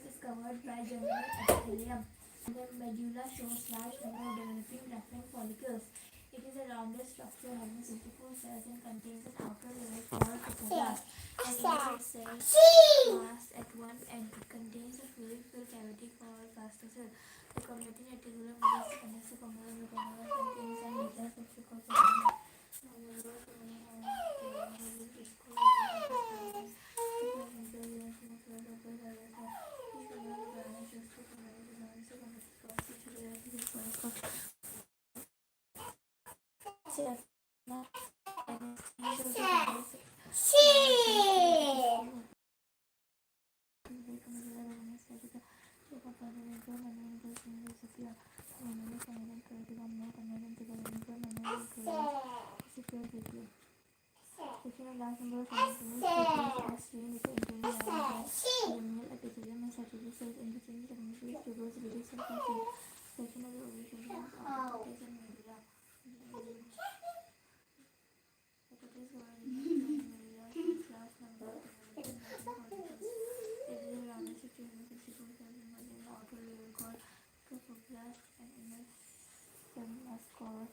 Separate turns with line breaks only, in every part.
Is covered by general epithelium. The medulla shows large number of developing referring follicles. It is a rounded structure having 64 cells and contains an outer layer called trypoblast. An inside cell mass at one end. It contains a fluid-filled cavity called blastocell. The committee reticulum is connects to contains an nucleus which is called last number of are strained with the internal luminal epithelium and saturated cells interchange the communities tuberous lytics and facet. Section of the ovation of cortex and medulla. The cortex medulla shows last number of follicles. It is a rounded structure with 64 cells involved in the outer layer called trypoblast and inner cell mass called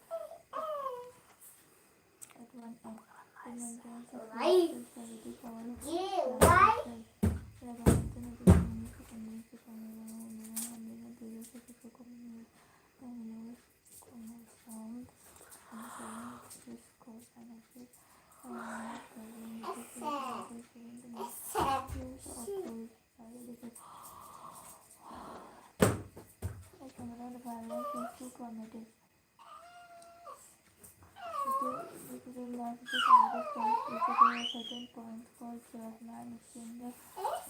at one end. It maintains a fluid cavity called blastocell. The abdomen is used to condense the combination of previous sexual combination and sound and showing this cause analysis and present the fluid the use of fluid biological. As compared to parallel shows two chromatids. This is a large chromatic point which is a certain point called chiasma and exchange the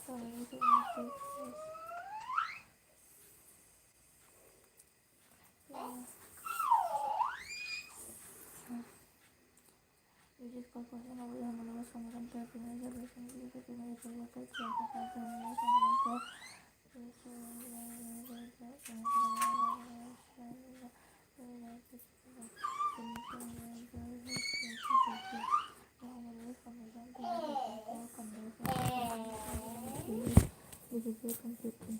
coverage of takes place. Which is called portion of the homologous chromosomes to female separation which is a female reproductive chiasma called the homologous chromosomes which is very confusing.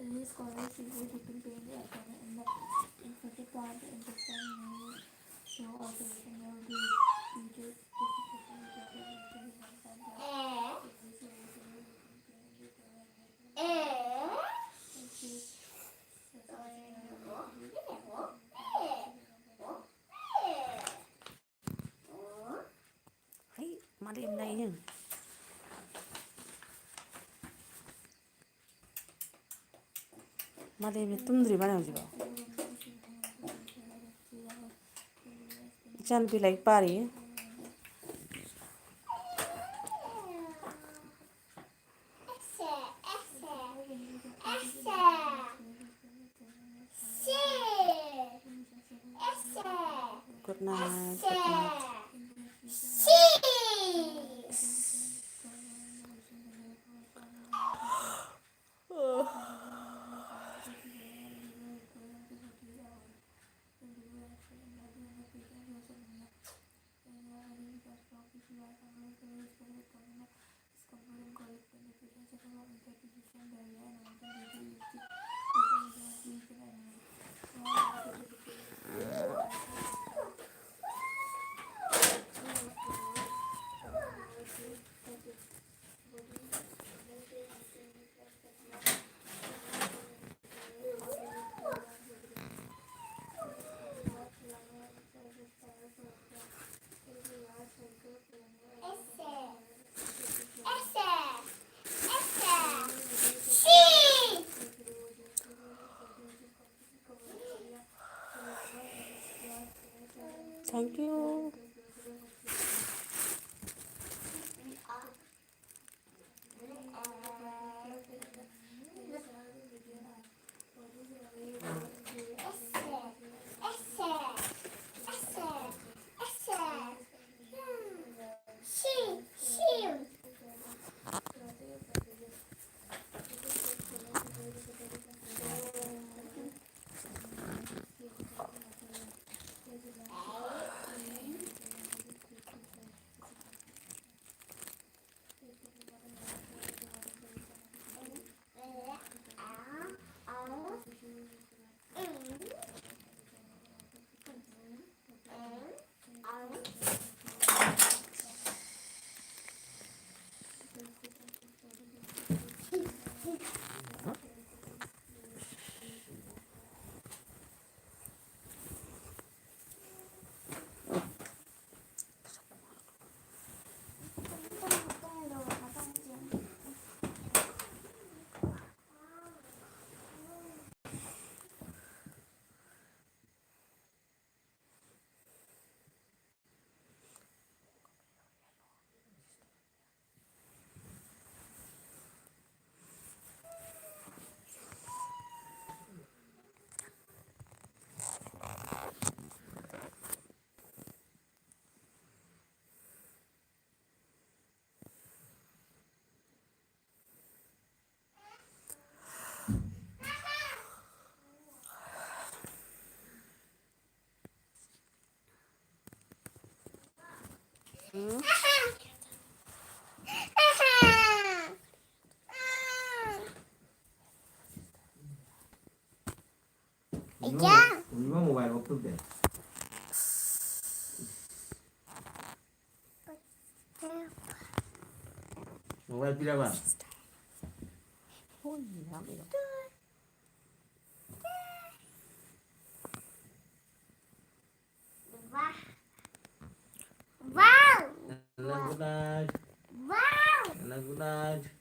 These scholars usually deeply pain the abdomen and the infected part of the intestine may show ulceration or be repeated difficulty with the intestine inside the
mà đêm nay nhỉ mà đêm तुम्द्री बनाओ जी चल भी like पा रही है good night good night Thank you.
우리가 모바일 없던데. 모바일 필요한.
Ôi, gì lắm vậy?
Hello, good night. Hello, good night.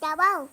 Chào bao.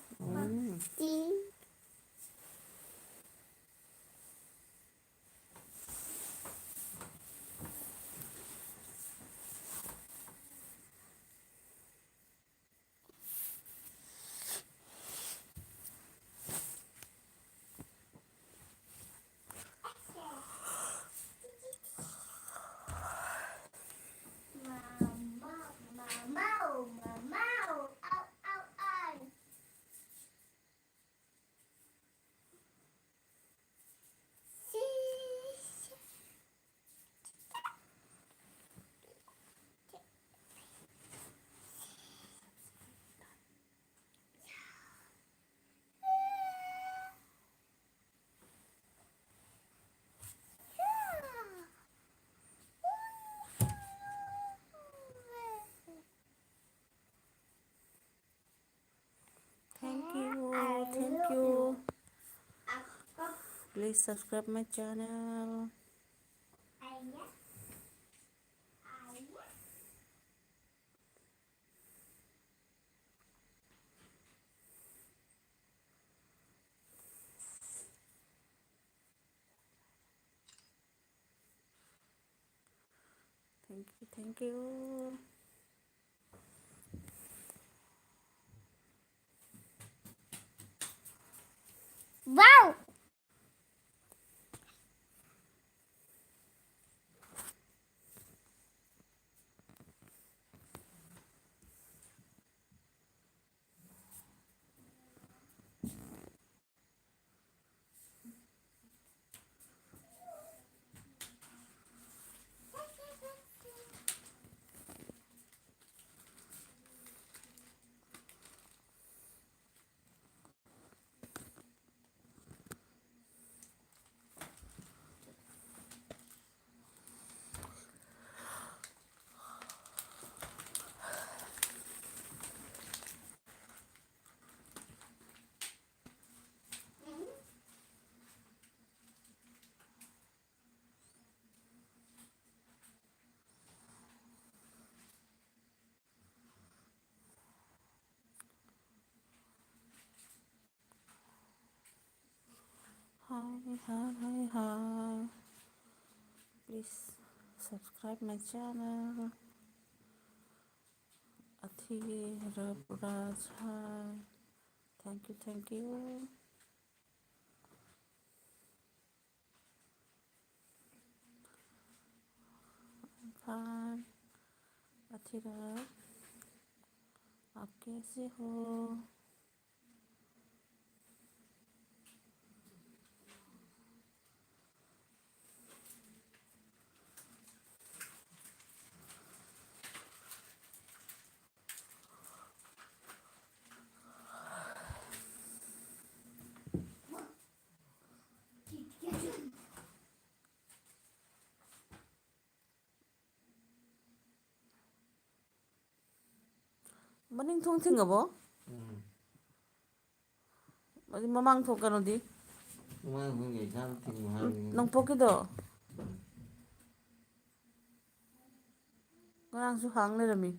Please subscribe my channel. Thank you, thank you.
Wow!
Hi. Please subscribe my channel. Athira Raj, hi. Thank you, thank you. Fine. Athira आप कैसे हो? Maning thong thing abo? Maning mamang thong kano di?
Mga hungi something mahal.
Nang poki do? Ngang su hang le rami.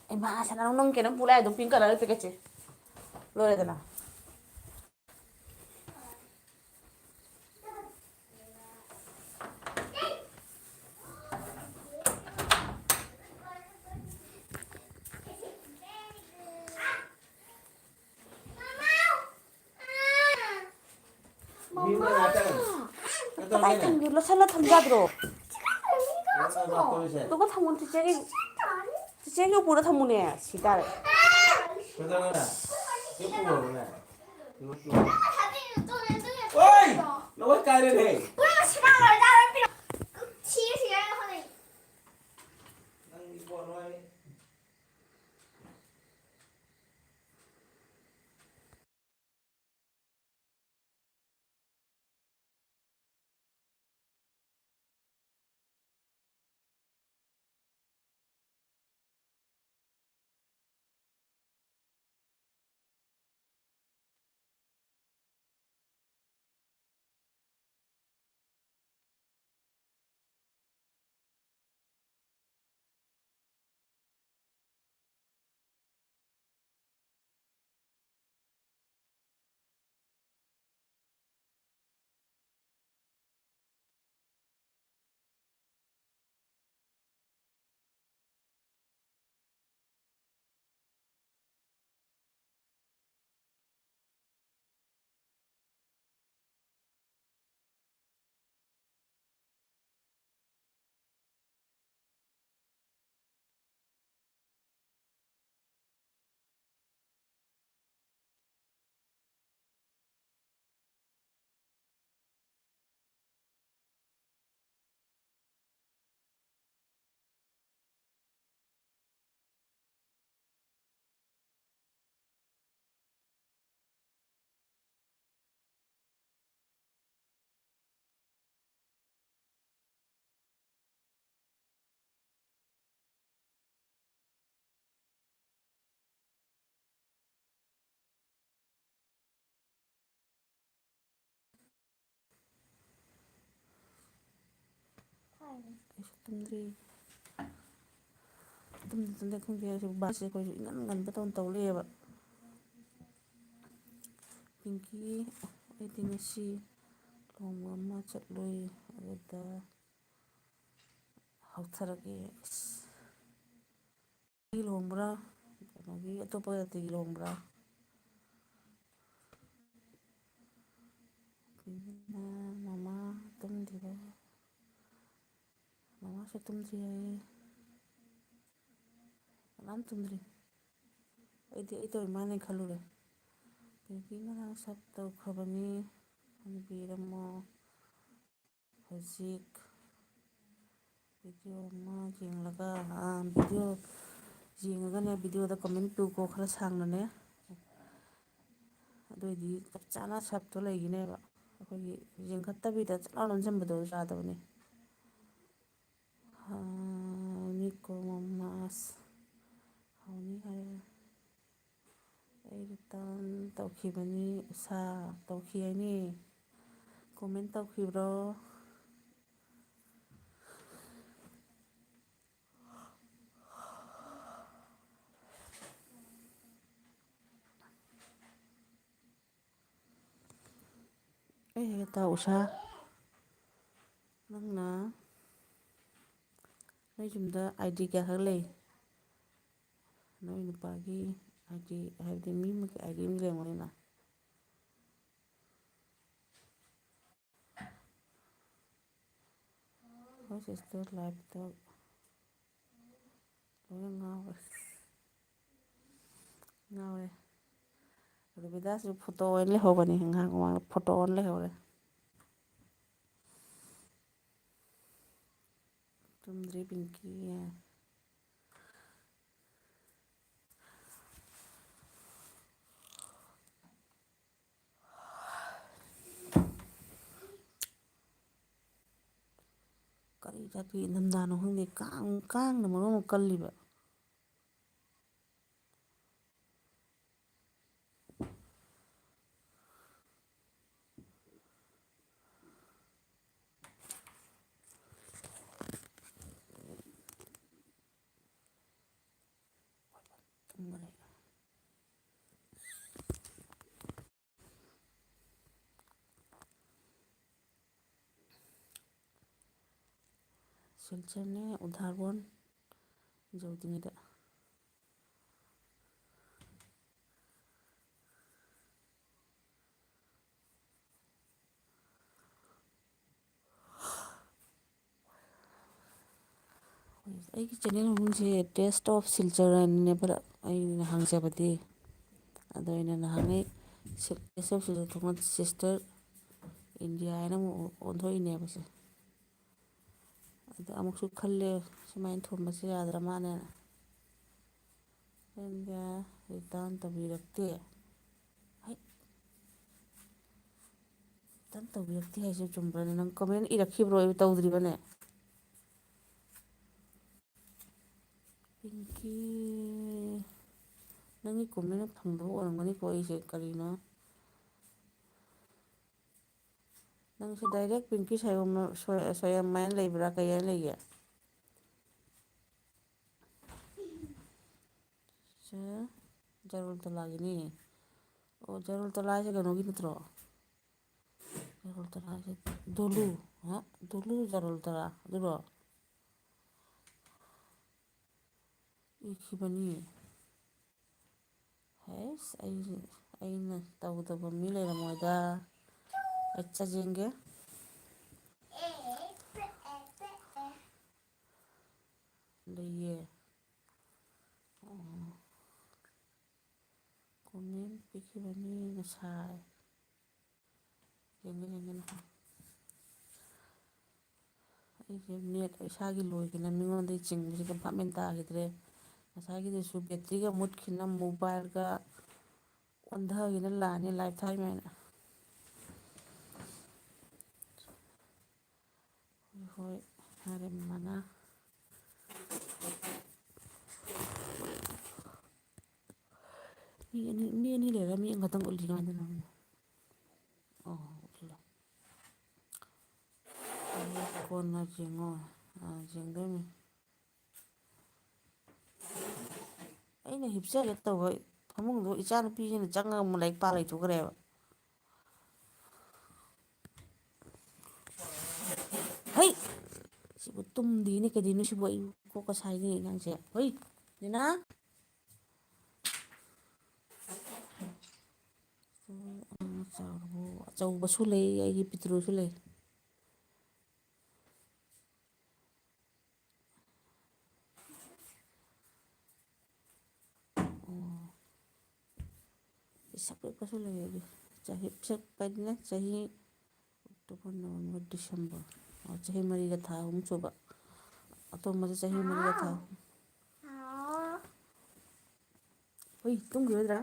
Ay maaasa na nung kinang pulay dong pink color pikachu. Lore na.
Mima natin.
Patay kang yun. Lasala tamjadro.
Kaya
Tuko tamun tichegi. Tichegi pura tamune. Sidare.
na. Siapa mo na? Oi! Lawas ka rin eh. Nang ipo ano eh.
ꯑꯩꯁꯨ ꯇꯨꯝꯗ꯭ꯔꯤ ꯇꯨꯝꯗ ꯈꯪꯗꯦ ꯕꯥꯁꯁꯦ ꯑꯩꯈꯣꯏꯁꯨ ꯏꯉꯟ ꯉꯟꯕ ꯇꯧ ꯂꯩꯑꯦꯕ ꯄꯤꯡꯀꯤ ꯑꯩꯗꯤ ꯉꯁꯤ ꯂꯨꯍꯣꯡꯕ ꯑꯃ ꯆꯠꯂꯨꯏ ꯑꯗꯨꯗ ꯍꯧꯊꯔꯒꯦ ꯂꯨꯍꯣꯡꯕ꯭ꯔꯥ ꯀꯩꯅꯣꯒꯤ ꯑꯇꯣꯞꯄ ꯖꯥꯇꯤꯒꯤ ꯂꯨꯍꯣꯡꯕ꯭ꯔꯥ ꯃꯃꯥ ꯇꯨꯝꯗ꯭ꯔꯤꯕ ꯃꯃꯥꯁꯨ ꯇꯨꯝꯗ꯭ꯔꯤ ꯍꯥꯏꯌꯦ ꯀꯅꯥꯝ ꯇꯨꯝꯗ꯭ꯔꯤ ꯑꯩꯗꯤ ꯑꯩ ꯇꯧꯔꯤ ꯃꯥꯜꯂꯦ ꯈꯜꯂꯨꯔꯦ ꯄꯤꯡꯀꯤ ꯉꯔꯥꯡ ꯁꯛ ꯇꯧꯈ꯭ꯔꯕꯅꯤ ꯍꯟꯕꯤꯔꯝꯃꯣ ꯍꯧꯖꯤꯛ ꯚꯤꯗꯤꯑꯣ ꯑꯃ ꯌꯦꯡꯂꯒ ꯚꯤꯗꯤꯑꯣ ꯌꯦꯡꯉꯒꯅꯦ ꯚꯤꯗꯤꯑꯣꯗ ꯀꯃꯦꯟ ꯄꯤꯌꯨꯀꯣ ꯈꯔ ꯁꯥꯡꯅꯅꯦ ꯑꯗꯨꯑꯣꯏꯗꯤ ꯆꯞ ꯆꯥꯅ ꯁꯛꯇꯣ ꯂꯩꯈꯤꯅꯦꯕ ꯑꯩꯈꯣꯏꯒꯤ ꯌꯦꯡꯈꯠꯇꯕꯤꯗ ꯆꯠ ꯂꯥꯎ ꯅꯝꯁꯤꯟꯕꯗꯣ ꯌꯥꯗꯕꯅꯤ ꯍꯥꯎꯅꯤꯀꯣ ꯃꯃꯥꯁ ꯍꯥꯎꯅꯤ ꯍꯥꯏꯔꯦ ꯑꯩ ꯔꯤꯇꯔꯟ ꯇꯧꯈꯤꯕꯅꯤ ꯎꯁꯥ ꯇꯧꯈꯤ ꯍꯥꯏꯅꯤ ꯀꯣꯃꯦꯟ ꯇꯧꯈꯤꯕ꯭ꯔꯣ ꯑꯩ ꯍꯦꯛꯇ ꯎꯁꯥ ꯅꯪꯅ ꯅꯣꯏ ꯌꯨꯝꯗ ꯑꯥꯏ ꯗꯤ ꯀꯌꯥꯈꯛ ꯂꯩ ꯅꯣꯏ ꯅꯨꯄꯥꯒꯤ ꯑꯥꯏ ꯗꯤ ꯍꯥꯏꯕꯗꯤ ꯃꯤ ꯑꯃꯒꯤ ꯑꯥꯏ ꯗꯤ ꯑꯃ ꯂꯩꯔꯝꯒꯅꯤꯅ ꯍꯣꯏ ꯁꯤꯁꯇꯔ ꯂꯥꯏꯐꯇ ꯂꯣꯏꯅ ꯉꯥꯎꯔꯦ ꯔꯣꯕꯤꯗꯥꯁꯨ ꯐꯣꯇꯣ ꯑꯣꯏꯅ ꯂꯩꯍꯧꯕꯅꯤ ꯉꯥꯏꯍꯥꯛ ꯃꯃꯥꯡꯗ ꯐꯣꯇꯣ ꯑꯣꯏꯅ ꯂꯩꯍꯧꯔꯦ ꯇꯨꯝꯗ꯭ꯔꯤ ꯄꯤꯡꯀꯤ ꯀꯔꯤ ꯖꯥꯇꯤ ꯏꯪꯊꯝꯊꯥꯅꯣ ꯈꯪꯗꯦ ꯀꯥꯡꯅ ꯃꯔꯣꯟ ꯑꯃ ꯀꯜꯂꯤꯕ ꯇꯨꯝꯈꯔꯦ ꯁꯤꯜꯆꯔꯅꯦ ꯎꯗꯥꯔꯕꯣꯟ ꯌꯧꯗ꯭ꯔꯤꯉꯩꯗ ꯑꯩꯒꯤ ꯆꯦꯅꯦꯜ ꯃꯃꯤꯡꯁꯦ ꯇꯦꯁ ꯑꯣꯐ ꯁꯤꯜꯆꯔ ꯍꯥꯏꯅꯅꯦꯕ ꯑꯩꯅ ꯍꯥꯡꯖꯕꯗꯤ ꯑꯗꯣ ꯑꯩꯅ ꯅꯍꯥꯟꯉꯩ ꯇꯦꯁ ꯑꯣꯐ ꯁꯤꯜꯆꯔ ꯊꯣꯛꯅ ꯁꯤꯁꯇꯔ ꯏꯟꯗꯤꯌꯥ ꯍꯥꯏꯅ ꯑꯃꯨꯛ ꯑꯣꯟꯊꯣꯛꯏꯅꯦꯕꯁꯦ ꯑꯗ ꯑꯃꯨꯛꯁꯨ ꯈꯜꯂꯦ ꯁꯨꯃꯥꯏꯅ ꯊꯣꯟꯕꯁꯦ ꯌꯥꯗ꯭ꯔ ꯃꯥꯜꯂꯦꯅ ꯏꯟꯗꯤꯌꯥ ꯔꯤꯇꯥꯔꯟ ꯇꯧꯕꯤꯔꯛꯇꯦ ꯔꯤꯇꯔꯟ ꯇꯧꯕꯤꯔꯛꯇꯦ ꯍꯥꯏꯁꯦ ꯆꯨꯝꯕ꯭ꯔꯅꯦ ꯅꯪ ꯀꯃꯦꯟ ꯏꯔꯛꯈꯤꯕ꯭ꯔꯣ ꯑꯩꯕꯨ ꯇꯧꯗ꯭ꯔꯤꯕꯅꯦ ꯄꯤꯡꯀꯤ ꯅꯪꯒꯤ ꯀꯣꯃꯦꯟ ꯐꯪꯗꯕ ꯑꯣꯏꯔꯝꯒꯅꯤꯀꯣ ꯑꯩꯁꯦ ꯀꯔꯤꯅꯣ ꯅꯪꯁꯦ ꯗꯥꯏꯔꯦꯛ ꯄꯤꯡꯀꯤ ꯁꯣꯏꯌꯝ ꯍꯥꯏꯅ ꯂꯩꯕ꯭ꯔꯥ ꯀꯩ ꯍꯥꯏꯅ ꯂꯩꯒꯦ ꯁꯦ ꯖꯔꯨꯜꯇꯂꯥꯒꯤꯅꯤ ꯑꯣ ꯖꯔꯨꯜꯇꯂꯥ ꯍꯥꯏꯁꯦ ꯀꯩꯅꯣꯒꯤ ꯅꯠꯇ꯭ꯔꯣ ꯖꯔꯨꯜꯇꯂꯥ ꯍꯥꯏꯁꯦ ꯗꯣꯂꯨ ꯖꯔꯨꯜꯇꯂꯥ ꯑꯗꯨꯔꯣ ꯏꯈꯤꯕꯅꯤ ꯍꯩꯁ ꯑꯩꯅ ꯇꯧꯗꯕ ꯃꯤ ꯂꯩꯔꯝꯃꯣꯏꯗ ꯑꯩ ꯆꯠ ꯌꯦꯡꯒꯦ ꯂꯩꯌꯦ ꯀꯣꯃꯦꯟ ꯄꯤꯈꯤꯕꯅꯤ ꯉꯁꯥꯏ ꯌꯦꯡꯒꯦ ꯑꯩꯁꯦ ꯅꯦꯠ ꯏꯁꯥꯒꯤ ꯂꯣꯏꯈꯤꯅ ꯃꯤꯉꯣꯟꯗꯒꯤ ꯆꯤꯡꯕꯁꯤꯗ ꯚꯥꯞ ꯃꯦꯟ ꯇꯥꯈꯤꯗ꯭ꯔꯦ ꯉꯁꯥꯏꯒꯤꯗꯨꯁꯨ ꯕꯦꯇ꯭ꯔꯤꯒ ꯃꯨꯠꯈꯤꯅ ꯃꯣꯕꯥꯏꯜꯒ ꯑꯣꯟꯊꯈꯤꯅ ꯂꯥꯛꯑꯅꯤ ꯂꯥꯏꯐ ꯊꯥꯏꯃꯥꯏꯅ ꯍꯣꯏ ꯍꯥꯏꯔꯦ ꯃꯃꯥꯅ ꯃꯤ ꯑꯅꯤ ꯂꯩꯔ ꯃꯤ ꯑꯃꯈꯛꯇꯪ ꯎꯠꯂꯤ ꯀꯃꯥꯏꯅ ꯇꯧꯔꯤꯅꯣ ꯑꯣ ꯎꯠꯂꯦ ꯀꯣꯟꯅ ꯌꯦꯡꯉꯣ ꯌꯦꯡꯗꯣꯏꯅꯤ ꯑꯩꯅ ꯍꯤꯞꯆꯒꯦ ꯇꯧꯕ ꯐꯃꯨꯡꯗꯣ ꯏꯆꯥ ꯅꯨꯄꯤꯁꯤꯅ ꯆꯪꯉꯒ ꯑꯃꯨꯛ ꯂꯥꯏꯔꯤꯛ ꯄꯥ ꯂꯩꯊꯣꯛꯈ꯭ꯔꯦꯕ ꯍꯩ ꯁꯤꯕꯨ ꯇꯨꯝꯗꯦꯅꯦ ꯀꯩꯗꯧꯅꯣ ꯁꯤꯕꯨ ꯑꯩ ꯀꯣꯛꯀ ꯁꯥꯏꯅꯦ ꯑꯉꯥꯡꯁꯦ ꯍꯣꯏ ꯅꯤꯅꯥ ꯑꯆꯧꯕꯁꯨ ꯂꯩ ꯑꯩꯒꯤ ꯄꯤꯇ꯭ꯔꯨꯁꯨ ꯂꯩ ꯄꯤꯁꯛ ꯄꯤꯛꯄꯁꯨ ꯂꯩ ꯑꯩꯒꯤ ꯆꯍꯤ ꯄꯤꯁꯛ ꯄꯤꯛꯄꯗꯤꯅ ꯆꯍꯤ ꯑꯣꯛꯇꯣꯕꯔ ꯅꯕꯦꯝꯕꯔ ꯗꯤꯁꯦꯝꯕꯔ ꯆꯍꯤ 4ꯒ ꯊꯥ 3 ꯁꯨꯕ ꯑꯇꯣꯝꯕꯁꯦ ꯆꯍꯤ 4ꯒ ꯊꯥ ꯍꯣꯏ ꯇꯨꯝꯈꯤꯔꯣꯏꯗ꯭ꯔꯥ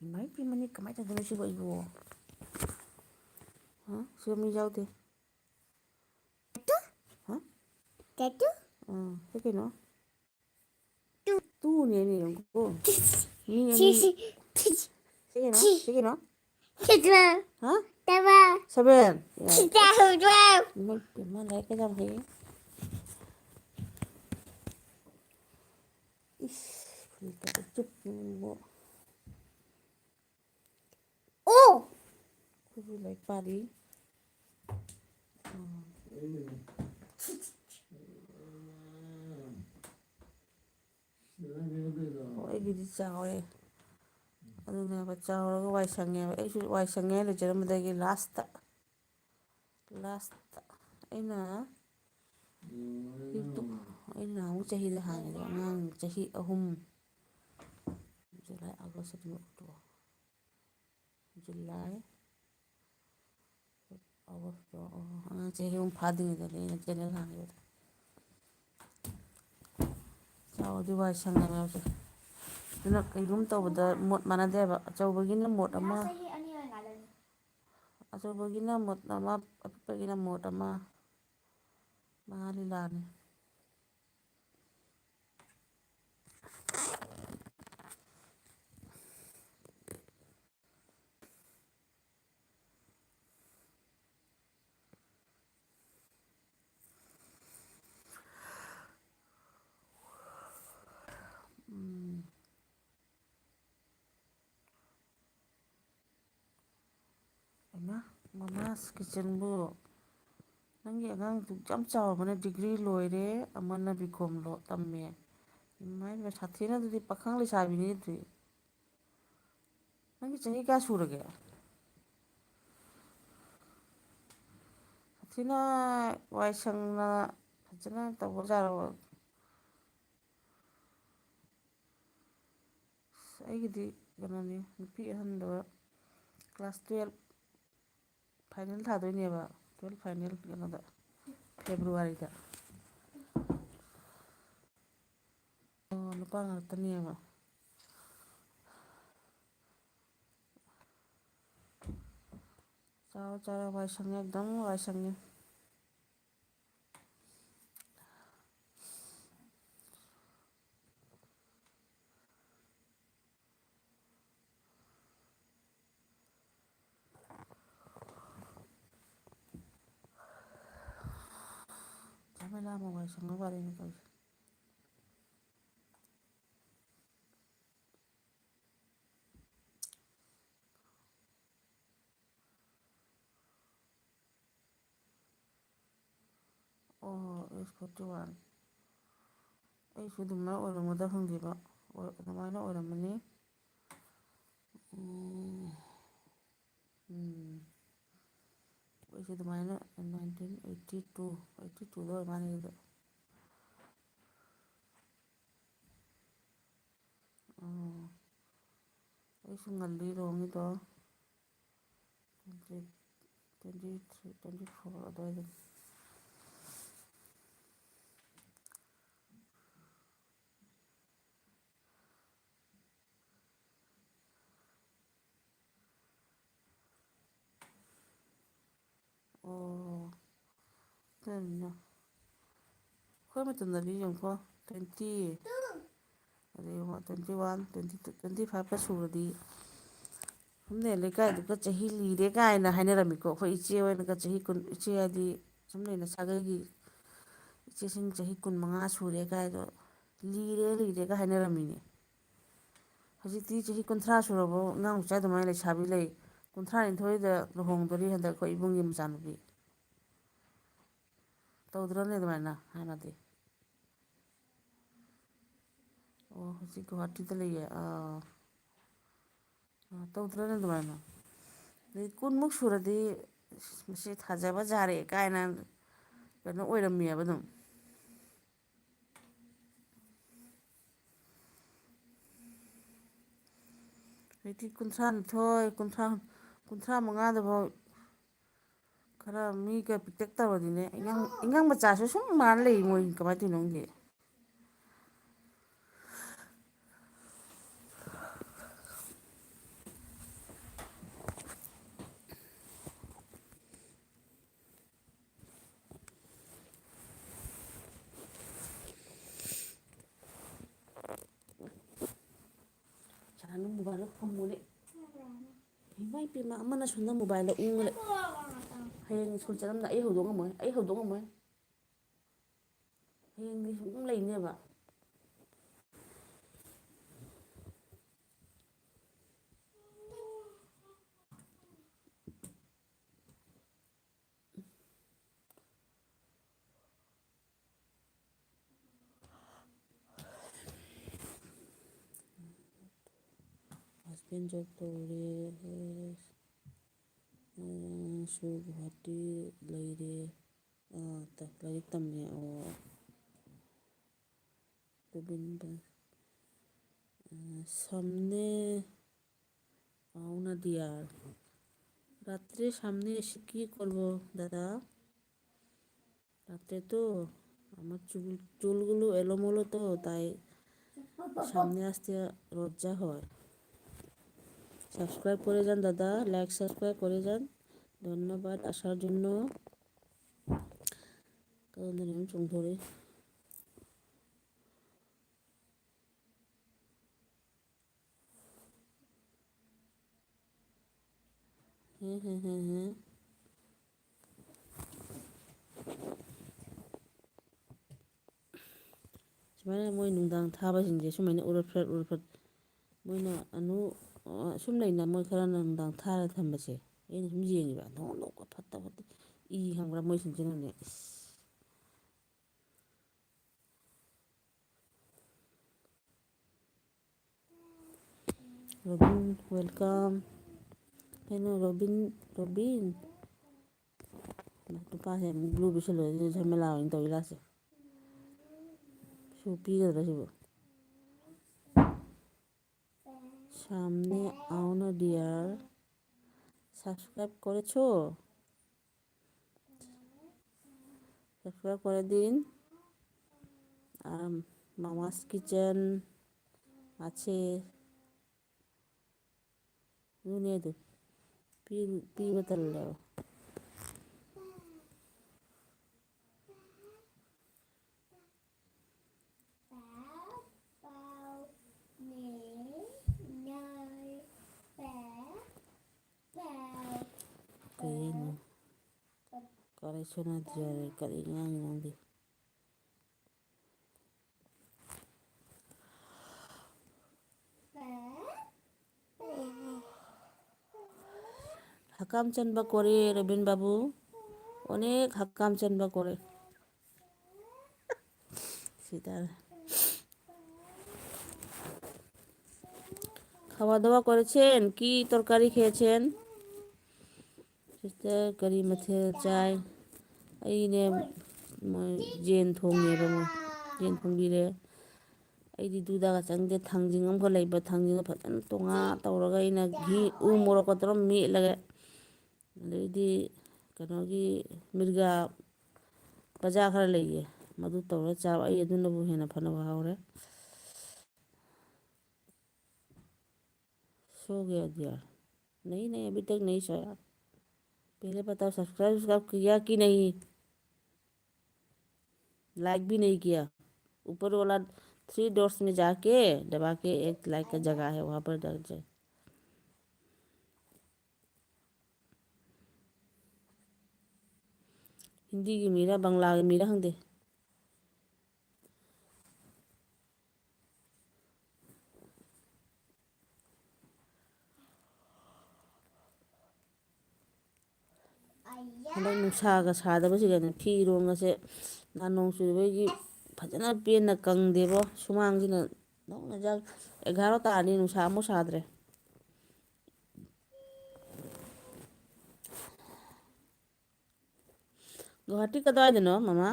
ꯏꯃꯥꯏ ꯄꯦꯝꯃꯅꯤ ꯀꯃꯥꯏꯅ ꯇꯧꯗꯣꯏꯅꯣ ꯁꯤꯕꯨ ꯑꯩꯕꯨ ꯁꯤꯕ ꯃꯤ ꯌꯥꯎꯗꯦ
Tattoo?
ꯁꯤ ꯀꯩꯅꯣ ꯇꯨꯅꯦꯅꯦ ꯌꯦꯡꯉꯨꯀꯣ ꯃꯤ ꯑꯅꯤ
Sisi.
ꯁꯤ ꯀꯩꯅꯣ
Kita.
ꯍꯥ
Tama.
7
Kita hujung.
ꯏꯃꯥꯏ ꯄꯦꯝꯃ ꯂꯥꯏꯔꯤꯛ ꯀ ꯌꯥꯝ ꯍꯩꯌꯦ ꯏꯁ ꯐꯨꯔꯤꯠꯀꯗꯣ ꯆꯨꯞꯄꯤꯅꯤꯕꯣ
Oh.
ꯑꯩꯈꯣꯏꯁꯨ ꯂꯥꯏꯔꯤꯛ ꯄꯥꯔꯤ ꯑꯩꯒꯤꯗꯤ ꯆꯥꯎꯔꯦ ꯑꯗꯨꯅꯦꯕ ꯆꯥꯎꯔꯒ ꯋꯥꯏ ꯁꯪꯉꯦꯕ ꯑꯩꯁꯨ ꯋꯥꯏ ꯁꯪꯉꯦ ꯂꯩꯖꯔꯝꯕꯗꯒꯤ ꯂꯥꯁꯇ ꯑꯩꯅ ꯅꯍꯥꯟꯃꯨꯛ ꯆꯍꯤꯗ ꯍꯥꯡꯉꯤꯗꯣ ꯑꯉꯥꯡ ꯆꯍꯤ 3 July August September October July August ꯑꯉꯥꯡ ꯆꯍꯤ 3 ꯐꯥꯗ꯭ꯔꯤꯉꯩꯗꯅꯤ ꯑꯩꯅ ꯆꯦꯅꯦꯜ ꯍꯥꯡꯉꯤꯕꯗꯣ ꯆꯥꯎꯔꯗꯤ ꯋꯥꯏ ꯁꯪꯉꯦꯕ ꯍꯧꯖꯤꯛ ꯑꯗꯨꯅ ꯀꯩꯒꯨꯝ ꯇꯧꯕꯗ ꯃꯣꯠ ꯃꯥꯟꯅꯗꯦꯕ ꯑꯆꯧꯕꯒꯤꯅ ꯃꯣꯠ ꯑꯃ ꯑꯆꯧꯕꯒꯤꯅ ꯃꯣꯠ ꯑꯃ ꯑꯄꯤꯛꯄꯒꯤꯅ ꯃꯣꯠ ꯑꯃ ꯃꯍꯥ ꯂꯤꯂꯥꯅꯤ ꯃꯃꯥꯁ ꯀꯤꯠꯆꯟꯕꯨ ꯅꯪꯒꯤ ꯑꯉꯥꯡꯗꯨ ꯌꯥꯝ ꯆꯥꯎꯔꯕꯅ ꯗꯤꯒ꯭ꯔꯤ ꯂꯣꯏꯔꯦ ꯑꯃꯅ ꯕꯤꯀꯣꯝ ꯇꯝꯃꯦ ꯏꯃꯥꯏ ꯁꯥꯊꯤꯅ ꯑꯗꯨꯗꯤ ꯄꯥꯈꯪ ꯂꯩꯁꯥꯕꯤꯅꯤ ꯑꯗꯨꯗꯤ ꯅꯪꯒꯤ ꯆꯍꯤ ꯀꯌꯥ ꯁꯨꯔꯒꯦ ꯁꯥꯊꯤꯅ ꯋꯥꯏ ꯁꯪꯅ ꯐꯖꯅ ꯇꯧꯕꯖꯥꯔꯣ ꯑꯩꯒꯤꯗꯤ ꯀꯩꯅꯣꯅꯤ ꯅꯨꯄꯤ ꯑꯍꯟꯗꯣ ꯀ꯭ꯂꯥꯁ 12 ꯐꯥꯏꯅꯦꯜ ꯊꯥꯗꯣꯏꯅꯦꯕ 12 ꯐꯥꯏꯅꯦꯜ ꯀꯩꯅꯣꯗ ꯐꯦꯕ꯭ꯔꯨꯋꯥꯔꯤꯗ ꯅꯨꯄꯥ ꯉꯥꯛꯇꯅꯦꯕ ꯆꯥꯎꯔ ꯋꯥꯏ ꯁꯪꯉꯦ ꯑꯦꯛꯗꯝ ꯋꯥꯏ ꯁꯪꯉꯦ ꯆꯥꯃꯩ ꯂꯥꯡꯕ ꯋꯥꯏ ꯁꯪꯕ ꯋꯥꯔꯤꯅꯤ ꯇꯧꯔꯤꯁꯦ age 41 ꯑꯩꯁꯨ ꯑꯗꯨꯃꯥꯏꯅ ꯑꯣꯏꯔꯝꯒꯗ꯭ꯔ ꯈꯪꯗꯦꯕ ꯑꯗꯨꯃꯥꯏꯅ ꯑꯣꯏꯔꯝꯃꯅꯤ ꯑꯩꯁꯨ ꯑꯗꯨꯃꯥꯏꯅ 1982ꯗ ꯑꯣꯏ ꯃꯥꯜꯂꯦ ꯑꯗꯨꯗ ꯑꯩꯁꯨ ꯉꯜꯂꯤ ꯂꯨꯍꯣꯡꯉꯤꯗꯣ 23 24 ꯑꯗꯨꯋꯥꯏꯗꯅꯤ ꯑꯗꯨꯅꯤꯅ ꯑꯩꯈꯣꯏ ꯃꯇꯝꯗꯗꯤ ꯌꯦꯡꯉꯨꯀꯣ 20 ꯑꯗꯩ 21 22 25ꯀ ꯁꯨꯔꯗꯤ ꯁꯨꯝꯅꯦ ꯂꯩꯀꯥꯏꯗꯨꯒ ꯆꯍꯤ ꯂꯤꯔꯦ ꯀꯥꯏꯅ ꯍꯥꯏꯅꯔꯝꯃꯤꯀꯣ ꯑꯩꯈꯣꯏ ꯏꯆꯦ ꯍꯣꯏꯅꯒ ꯆꯍꯤ 10 ꯏꯆꯦ ꯍꯥꯏꯗꯤ ꯁꯨꯝ ꯂꯩꯅ ꯁꯥꯒꯩꯒꯤ ꯏꯆꯦꯁꯤꯡ ꯆꯍꯤ 15 ꯁꯨꯔꯦ ꯀꯥꯏꯗꯣ ꯂꯤꯔꯦꯒ ꯍꯥꯏꯅꯔꯝꯃꯤꯅꯦ ꯍꯧꯖꯤꯛꯇꯤ ꯆꯍꯤ 30 ꯁꯨꯔꯕ ꯑꯉꯥꯡ ꯃꯆꯥ ꯑꯗꯨꯃꯥꯏꯅ ꯂꯩꯁꯥꯕꯤ ꯂꯩ 32ꯗ ꯂꯨꯍꯣꯡꯗꯣꯔꯤ ꯍꯟꯗꯛ ꯑꯩꯈꯣꯏ ꯏꯕꯨꯡꯒꯤ ꯃꯆꯥꯅꯨꯄꯤ ꯇꯧꯗ꯭ꯔꯅꯦ ꯑꯗꯨꯃꯥꯏꯅ ꯍꯥꯟꯅꯗꯤ ꯑꯣ ꯍꯧꯖꯤꯛ ꯒꯨꯋꯥꯍꯥꯇꯤꯗ ꯂꯩꯌꯦ ꯇꯧꯗ꯭ꯔꯅꯦ ꯑꯗꯨꯃꯥꯏꯅ ꯑꯗꯩ 20ꯃꯨꯛ ꯁꯨꯔꯗꯤ ꯃꯁꯤ ꯊꯥꯖꯕ ꯖꯥꯔꯦ ꯀꯥꯏꯅ ꯀꯩꯅꯣ ꯑꯣꯏꯔꯝꯃꯦꯕ ꯑꯗꯨꯝ ꯍꯧꯖꯤꯛꯇꯤ 32 35ꯗꯐꯥꯎ ꯈꯔ ꯃꯤꯒ ꯄꯤꯛꯇꯛ ꯇꯧꯔꯗꯤꯅꯦ ꯏꯉꯥꯡ ꯃꯆꯥꯁꯨ ꯁꯨꯝ ꯃꯥꯟꯅ ꯂꯩ ꯃꯣꯏ ꯀꯃꯥꯏꯅ ꯇꯧꯔꯤꯅꯣ ꯈꯪꯗꯦ ꯁꯥꯅ ꯃꯣꯕꯥꯏꯜꯗ ꯊꯝꯃꯨꯅꯦ ꯏꯃꯥꯏ ꯄꯦꯝꯃ ꯑꯃꯅ ꯁꯣꯝꯗ ꯃꯣꯕꯥꯏꯜꯗ ꯎꯪꯉ ꯍꯌꯦꯡ ꯁ꯭ꯀꯨꯜ ꯆꯠꯂꯝꯗꯥꯏ ꯑꯩ ꯍꯧꯗꯣꯛ ꯉꯝꯃꯣꯏ ꯍꯌꯦꯡꯗꯤ ꯁꯨꯝ ꯂꯩꯅꯦꯕ ꯍꯁꯕꯦꯟ ꯖꯣꯕ ꯇꯧꯔꯦ ꯁꯨ ꯒꯨꯋꯥꯍꯥꯇꯤ ꯂꯩꯔꯦ ꯂꯥꯏꯔꯤꯛ ꯇꯝꯃꯦ सामने आओ ना दियार রাত্রে সামনে এসে কি করবো দাদা রাত্রে তো আমার চুলগুলো এলোমেলো তো তাই সামনে আসতে লজ্জা হয় সাবস্ক্রাইব করে যান দাদা লাইক সাবস্ক্রাইব করে যান ধন্যবাদ আসার জন্য কারণ চোখ ধরে হ্যাঁ ꯁꯨꯃꯥꯏꯅ ꯃꯣꯏ ꯅꯨꯡꯗꯥꯡ ꯊꯥꯕꯁꯤꯡꯁꯦ ꯁꯨꯃꯥꯏꯅ ꯎꯔꯐꯠ ꯃꯣꯏꯅ ꯁꯨꯝ ꯂꯩꯅ ꯃꯣꯏ ꯈꯔꯅ ꯅꯨꯡꯗꯥꯡ ꯊꯥꯔ ꯊꯝꯕꯁꯦ ꯑꯩꯅ ꯁꯨꯝ ꯌꯦꯡꯉꯤꯕ ꯅꯣꯛꯀ ꯐꯠꯇ ꯏ ꯈꯪꯕ꯭ꯔꯥ ꯃꯣꯏꯁꯤꯡꯁꯤꯅꯅꯦ ꯔꯣꯕꯤꯟ ꯋꯦꯜꯀꯝ ꯀꯩꯅꯣ ꯔꯣꯕꯤꯟ ꯅꯨꯄꯥꯁꯦ ꯕ꯭ꯂꯨ ꯄꯤꯁꯜꯂꯨꯔꯦ ঝামেলা ꯑꯣꯏꯅ ꯇꯧꯋꯤ ꯂꯥꯁꯦ সু পিগꯗ꯭রা সিবো সামনে আও না ডিয়ার সাবস্ক্রাইব করেছো সাবস্ক্রাইব করে দিন আর মামাস কিচেন আছে দুনিয়াতে পিবা তল্লাও kayaknya karesunan jare karingan nanti hakam chanba kore Robin babu onek hakam chanba kore sitar খাওয়া দাওয়া করেছেন কি তরকারি খেয়েছেন সিস্টার করি মথেল চাই ꯑꯩꯅꯦ ꯌꯦꯟ ꯊꯣꯡꯉꯦꯕ ꯌꯦꯟ ꯊꯣꯡꯕꯤꯔꯦ ꯑꯩꯗꯤ ꯗꯨꯗꯥꯒ ꯆꯪꯗꯦ ꯊꯥꯡꯖꯤꯡ ꯑꯃꯈꯛ ꯂꯩꯕ ꯊꯥꯡꯖꯤꯡꯒ ꯐꯖꯅ ꯇꯣꯉꯥ ꯇꯧꯔꯒ ꯑꯩꯅ ꯘꯤ ꯎ ꯃꯣꯔꯣꯛꯀ ꯇꯧꯔꯒ ꯃꯦꯠꯂꯒ ꯑꯗꯩꯗꯤ ꯀꯩꯅꯣꯒꯤ ꯃꯤꯔꯒꯥ ꯄꯖꯥ ꯈꯔ ꯂꯩꯌꯦ मधु तौर चाव आई अदुनबु हेना फनबा हावरे सो गया दिया नहीं अभी तक नहीं सोया पहले बताओ सब्सक्राइब किया कि नहीं लाइक भी नहीं किया ऊपर वाला 3 डॉट्स में जाके दबा के एक लाइक का जगह है वहाँ पर दब जाए हिंदी की मीरा बंगला की मीरा हंदे ꯍꯟꯗꯛ ꯅꯨꯡꯁꯥꯒ ꯁꯥꯗꯕꯁꯤꯒꯅꯦ ꯐꯤꯔꯣꯟꯒꯁꯦ ꯅꯍꯥꯟ ꯅꯣꯡ ꯆꯨꯕꯒꯤ ꯐꯖꯅ ꯄꯦꯟꯅ ꯀꯪꯗꯦꯕꯣ ꯁꯨꯃꯥꯡꯁꯤꯅ ꯅꯣꯡꯅꯖꯥꯛ 11 ꯇꯥꯔꯅꯤ ꯅꯨꯡꯁꯥ ꯑꯃꯨꯛ ꯁꯥꯗ꯭ꯔꯦ ꯒꯨꯋꯥꯍꯥꯇꯤ ꯀꯗꯥꯏꯗꯅꯣ ꯃꯃꯥ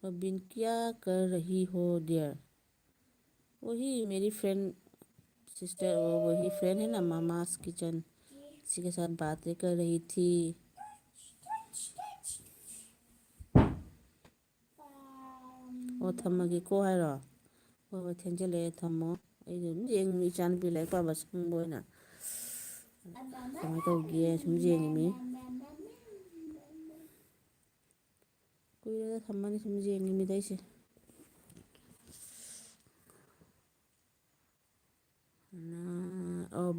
रबिन क्या कर रही हो डियर वही मेरी फ्रेंड सिस्टर वही फ्रेंड है ना मामास किचन इसी के साथ बातें कर रही थी ओ थम्मगेको हायरो ꯍꯣꯏ ꯍꯣꯏ ꯊꯦꯡꯖꯤꯜꯂꯛꯑꯦ ꯊꯝꯃꯣ ꯑꯩꯁꯨ ꯑꯗꯨꯝ ꯌꯦꯡꯉꯤ ꯏꯆꯥꯅꯨꯄꯤ ꯂꯥꯏꯔꯤꯛ ꯄꯥꯕ ꯁꯪꯕ ꯑꯣꯏꯅ ꯀꯃꯥꯏꯅ ꯇꯧꯒꯦ ꯁꯨꯝ ꯌꯦꯡꯉꯤꯃꯤ ꯀꯨꯏꯔꯦꯗ ꯊꯝꯃꯅꯤ ꯁꯨꯝ ꯌꯦꯡꯉꯤꯃꯤꯗ ꯑꯩꯁꯦ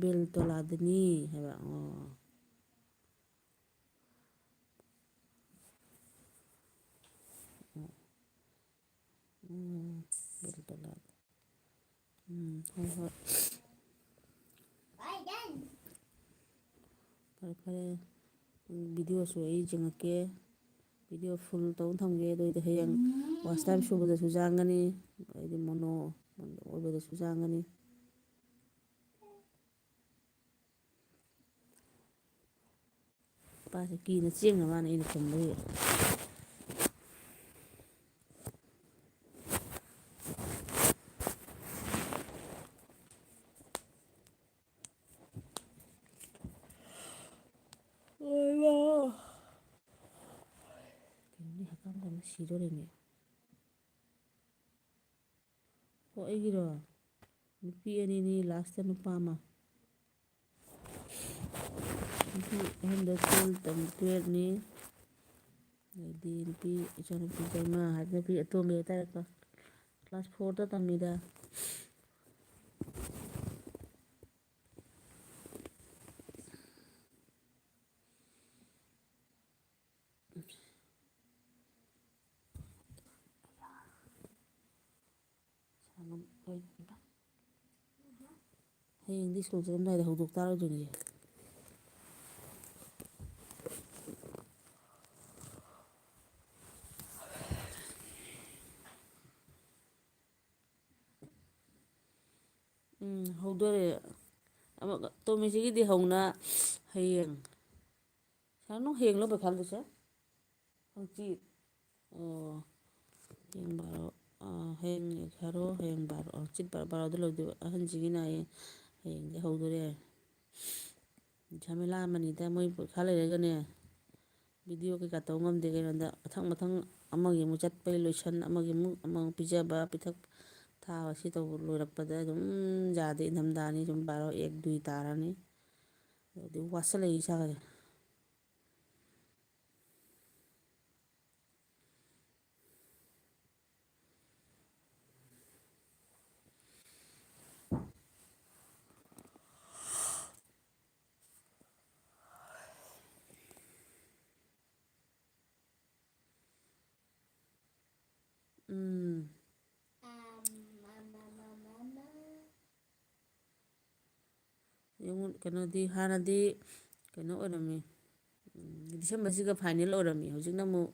ꯕꯦꯜ ꯇꯣꯂꯥꯗꯅꯤ ꯍꯥꯏꯕ ꯕꯦꯜ ꯇꯣꯂꯥꯗ ꯍꯣꯏ ꯍꯣꯏ ꯐꯔꯦ ꯐꯔꯦ ꯚꯤꯗꯤꯑꯣꯁꯨ ꯑꯩ ꯌꯦꯡꯉꯛꯀꯦ ꯚꯤꯗꯤꯑꯣ ꯐꯨꯜ ꯇꯧꯅ ꯊꯝꯒꯦ ꯑꯗꯨꯑꯣꯏꯗꯤ ꯍꯌꯦꯡ ꯋꯥꯆ ꯇꯥꯏꯝ ꯁꯨꯕꯗꯁꯨ ꯆꯥꯡꯒꯅꯤ ꯑꯩꯗꯤ ꯃꯣꯅꯣ ꯑꯣꯏꯕꯗꯁꯨ ꯆꯥꯡꯒꯅꯤ ꯄꯥꯁꯦ ꯀꯤꯅ ꯆꯦꯡꯅ ꯃꯥꯅ ꯑꯩꯅ ꯈꯨꯝꯕꯒꯤ ꯀꯩꯅꯣꯅꯤ ꯍꯛꯀꯥꯝ ꯆꯟꯕ ꯁꯤꯗꯣꯔꯦꯅꯦ ꯑꯣ ꯑꯩꯒꯤꯔꯣ ꯅꯨꯄꯤ ꯑꯅꯤꯅꯤ ꯂꯥꯁꯇ ꯅꯨꯄꯥ ꯑꯃ ꯅꯨꯄꯤ ꯑꯍꯟꯗꯣ 12ꯅꯤ ꯑꯗꯩꯗꯤ ꯅꯨꯄꯤ ꯏꯆꯥꯅꯨꯄꯤ ꯗꯩꯃꯥ ꯍꯥꯏꯕ ꯅꯨꯄꯤ ꯑꯇꯣꯝꯕꯤ ꯍꯥꯏꯇꯥꯔꯦꯀꯣ ꯀ꯭ꯂꯥꯁ 4ꯗ ꯇꯝꯃꯤꯗ ꯍꯌꯦꯡꯗꯤ ꯁ꯭ꯀꯨꯜ ꯆꯠꯂꯝꯗꯥꯏꯗ ꯍꯧꯗꯣꯛ ꯇꯥꯔꯣꯏꯗꯣꯏꯅꯤ ꯍꯧꯗꯣꯔꯦ ꯇꯣꯃꯤꯁꯤꯒꯤꯗꯤ ꯍꯧꯅ ꯍꯌꯦꯡ ꯁꯥꯅꯨ ꯍꯌꯦꯡꯂꯣ ꯄꯩꯈꯥ ꯍꯧꯗꯣꯏꯁꯦ ꯍꯪꯆꯤꯠ ꯑꯣ ꯍꯌꯦꯡ ꯍꯌꯦꯡ 11 ꯍꯌꯦꯡ 12 ꯍꯪꯆꯤꯠ 12ꯗ ꯂꯣꯏꯗꯣꯏꯕ ꯑꯍꯟꯁꯤꯒꯤꯅ ꯍꯌꯦꯡꯗꯤ ꯍꯧꯗꯣꯔꯦ ঝামেꯂꯥ ꯑꯃꯅꯤꯗ ꯃꯣꯏ ꯄꯩꯈꯥ ꯂꯩꯔꯒꯅꯦ ꯚꯤꯗꯤꯑꯣ ꯀꯩꯀꯥ ꯇꯧ ꯉꯝꯗꯦ ꯀꯩꯅꯣꯗ ꯃꯊꯪ ꯑꯃꯒꯤ ꯑꯃꯨꯛ ꯆꯠꯄꯩ ꯂꯣꯏꯁꯟ ꯑꯃꯒꯤ ꯑꯃꯨꯛ ꯄꯤꯖꯕ ꯄꯤꯊꯛ ꯊꯥꯕ ꯁꯤ ꯇꯧꯕ ꯂꯣꯏꯔꯛꯄꯗ ꯑꯗꯨꯝ ꯌꯥꯗꯦ ꯏꯪꯊꯝꯊꯥꯅꯤ ꯁꯨꯝ 12 1 2 ꯇꯥꯔꯅꯤ ꯑꯗꯨꯗꯤ ꯋꯥꯁꯜꯂꯛꯏ ꯏꯁꯥꯒꯁꯦ ꯀꯩꯅꯣꯗꯤ ꯍꯥꯟꯅꯗꯤ ꯀꯩꯅꯣ ꯑꯣꯏꯔꯝꯃꯤ ꯗꯤꯁꯦꯝꯕꯔꯁꯤꯒ ꯐꯥꯏꯅꯦꯜ ꯑꯣꯏꯔꯝꯃꯤ ꯍꯧꯖꯤꯛꯅ ꯑꯃꯨꯛ